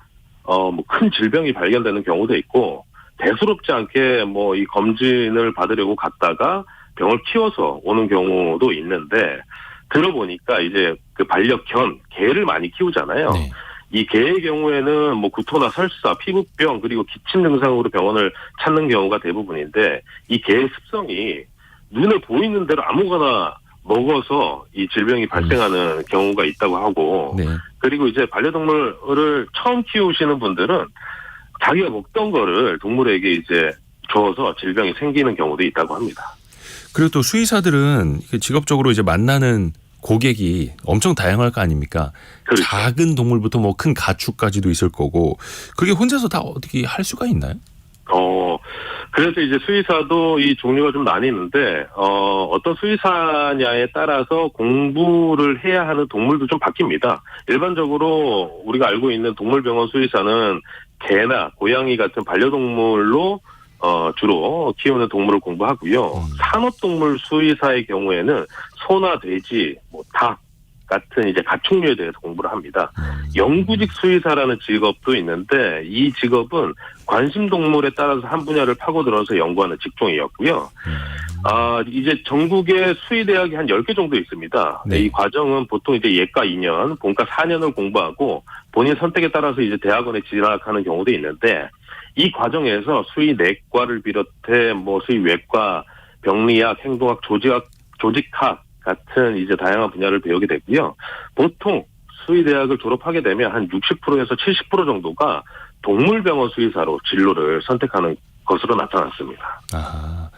Speaker 7: 뭐 큰 질병이 발견되는 경우도 있고 대수롭지 않게 뭐 이 검진을 받으려고 갔다가 병을 키워서 오는 경우도 있는데 들어보니까 이제 그 반려견 개를 많이 키우잖아요.
Speaker 1: 네.
Speaker 7: 이 개의 경우에는 뭐 구토나 설사, 피부병 그리고 기침 증상으로 병원을 찾는 경우가 대부분인데 이 개의 습성이 눈에 보이는 대로 아무거나 먹어서 이 질병이 발생하는 경우가 있다고 하고
Speaker 1: 네.
Speaker 7: 그리고 이제 반려동물을 처음 키우시는 분들은 자기가 먹던 거를 동물에게 이제 줘서 질병이 생기는 경우도 있다고 합니다.
Speaker 1: 그리고 또 수의사들은 직업적으로 이제 만나는 고객이 엄청 다양할 거 아닙니까?
Speaker 7: 그렇죠.
Speaker 1: 작은 동물부터 뭐 큰 가축까지도 있을 거고 그게 혼자서 다 어떻게 할 수가 있나요?
Speaker 7: 그래서 이제 수의사도 이 종류가 좀 나뉘는데, 어떤 수의사냐에 따라서 공부를 해야 하는 동물도 좀 바뀝니다. 일반적으로 우리가 알고 있는 동물병원 수의사는 개나 고양이 같은 반려동물로 주로 키우는 동물을 공부하고요. 산업동물 수의사의 경우에는 소나 돼지, 뭐 닭 같은 이제 가축류에 대해서 공부를 합니다. 영구직 수의사라는 직업도 있는데 이 직업은 관심 동물에 따라서 한 분야를 파고들어서 연구하는 직종이었고요. 이제 전국에 수의대학이 한 10개 정도 있습니다.
Speaker 1: 네.
Speaker 7: 이 과정은 보통 이제 예과 2년, 본과 4년을 공부하고 본인 선택에 따라서 이제 대학원에 진학하는 경우도 있는데 이 과정에서 수의내과를 비롯해 뭐 수의외과, 병리학, 행동학, 조직학 같은 이제 다양한 분야를 배우게 되고요. 보통 수의대학을 졸업하게 되면 한 60%에서 70% 정도가 동물병원 수의사로 진로를 선택하는 것으로 나타났습니다.
Speaker 1: 아,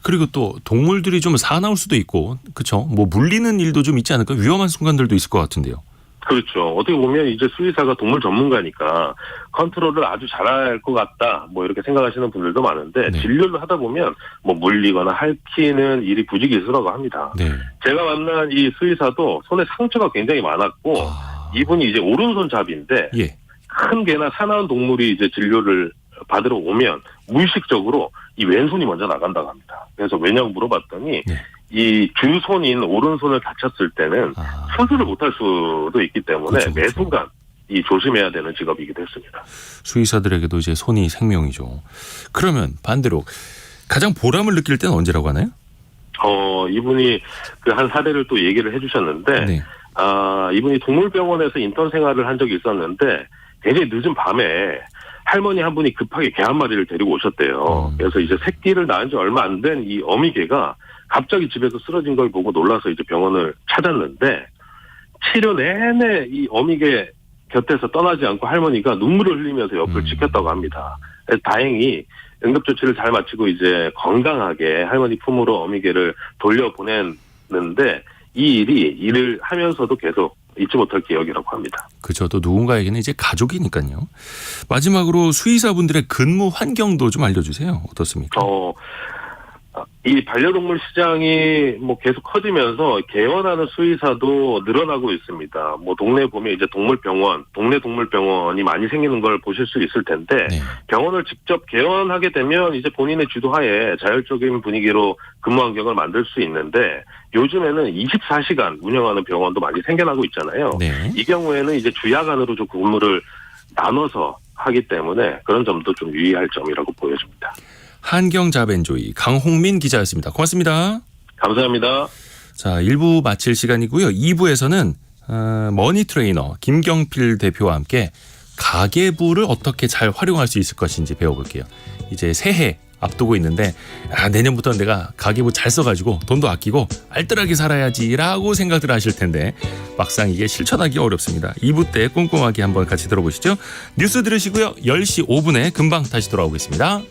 Speaker 1: 그리고 또 동물들이 좀 사나울 수도 있고, 그렇죠? 뭐 물리는 일도 좀 있지 않을까? 위험한 순간들도 있을 것 같은데요.
Speaker 7: 그렇죠. 어떻게 보면 이제 수의사가 동물 전문가니까 컨트롤을 아주 잘할 것 같다. 뭐 이렇게 생각하시는 분들도 많은데
Speaker 1: 네.
Speaker 7: 진료를 하다 보면 뭐 물리거나 핥히는 일이 부지기수라고 합니다.
Speaker 1: 네.
Speaker 7: 제가 만난 이 수의사도 손에 상처가 굉장히 많았고 이분이 이제 오른손잡이인데
Speaker 1: 예.
Speaker 7: 큰 개나 사나운 동물이 이제 진료를 받으러 오면 무의식적으로 이 왼손이 먼저 나간다고 합니다. 그래서 왜냐고 물어봤더니
Speaker 1: 네.
Speaker 7: 이 주손인 오른손을 다쳤을 때는 수술을 못할 수도 있기 때문에
Speaker 1: 그렇죠, 그렇죠.
Speaker 7: 매 순간 이 조심해야 되는 직업이기도 했습니다.
Speaker 1: 수의사들에게도 이제 손이 생명이죠. 그러면 반대로 가장 보람을 느낄 때는 언제라고 하나요?
Speaker 7: 이분이 그 한 사례를 또 얘기를 해주셨는데,
Speaker 1: 네.
Speaker 7: 이분이 동물병원에서 인턴 생활을 한 적이 있었는데, 굉장히 늦은 밤에 할머니 한 분이 급하게 개 한 마리를 데리고 오셨대요. 그래서 이제 새끼를 낳은 지 얼마 안 된 이 어미개가 갑자기 집에서 쓰러진 걸 보고 놀라서 이제 병원을 찾았는데, 치료 내내 이 어미개 곁에서 떠나지 않고 할머니가 눈물을 흘리면서 옆을 지켰다고 합니다. 그래서 다행히 응급조치를 잘 마치고 이제 건강하게 할머니 품으로 어미개를 돌려보냈는데, 이 일을 하면서도 계속 잊지 못할 기억이라고 합니다.
Speaker 1: 그죠. 또 누군가에게는 이제 가족이니까요. 마지막으로 수의사분들의 근무 환경도 좀 알려주세요. 어떻습니까?
Speaker 7: 이 반려동물 시장이 뭐 계속 커지면서 개원하는 수의사도 늘어나고 있습니다. 뭐 동네에 보면 이제 동물병원, 동네 동물병원이 많이 생기는 걸 보실 수 있을 텐데,
Speaker 1: 네.
Speaker 7: 병원을 직접 개원하게 되면 이제 본인의 주도하에 자율적인 분위기로 근무 환경을 만들 수 있는데, 요즘에는 24시간 운영하는 병원도 많이 생겨나고 있잖아요.
Speaker 1: 네.
Speaker 7: 이 경우에는 이제 주야간으로 좀 근무를 나눠서 하기 때문에 그런 점도 좀 유의할 점이라고 보여집니다.
Speaker 1: 한경자벤조이 강홍민 기자였습니다. 고맙습니다.
Speaker 7: 감사합니다.
Speaker 1: 자, 1부 마칠 시간이고요. 2부에서는 머니 트레이너 김경필 대표와 함께 가계부를 어떻게 잘 활용할 수 있을 것인지 배워볼게요. 이제 새해 앞두고 있는데 내년부터는 내가 가계부 잘 써가지고 돈도 아끼고 알뜰하게 살아야지라고 생각들 하실 텐데 막상 이게 실천하기 어렵습니다. 2부 때 꼼꼼하게 한번 같이 들어보시죠. 뉴스 들으시고요. 10시 5분에 금방 다시 돌아오겠습니다.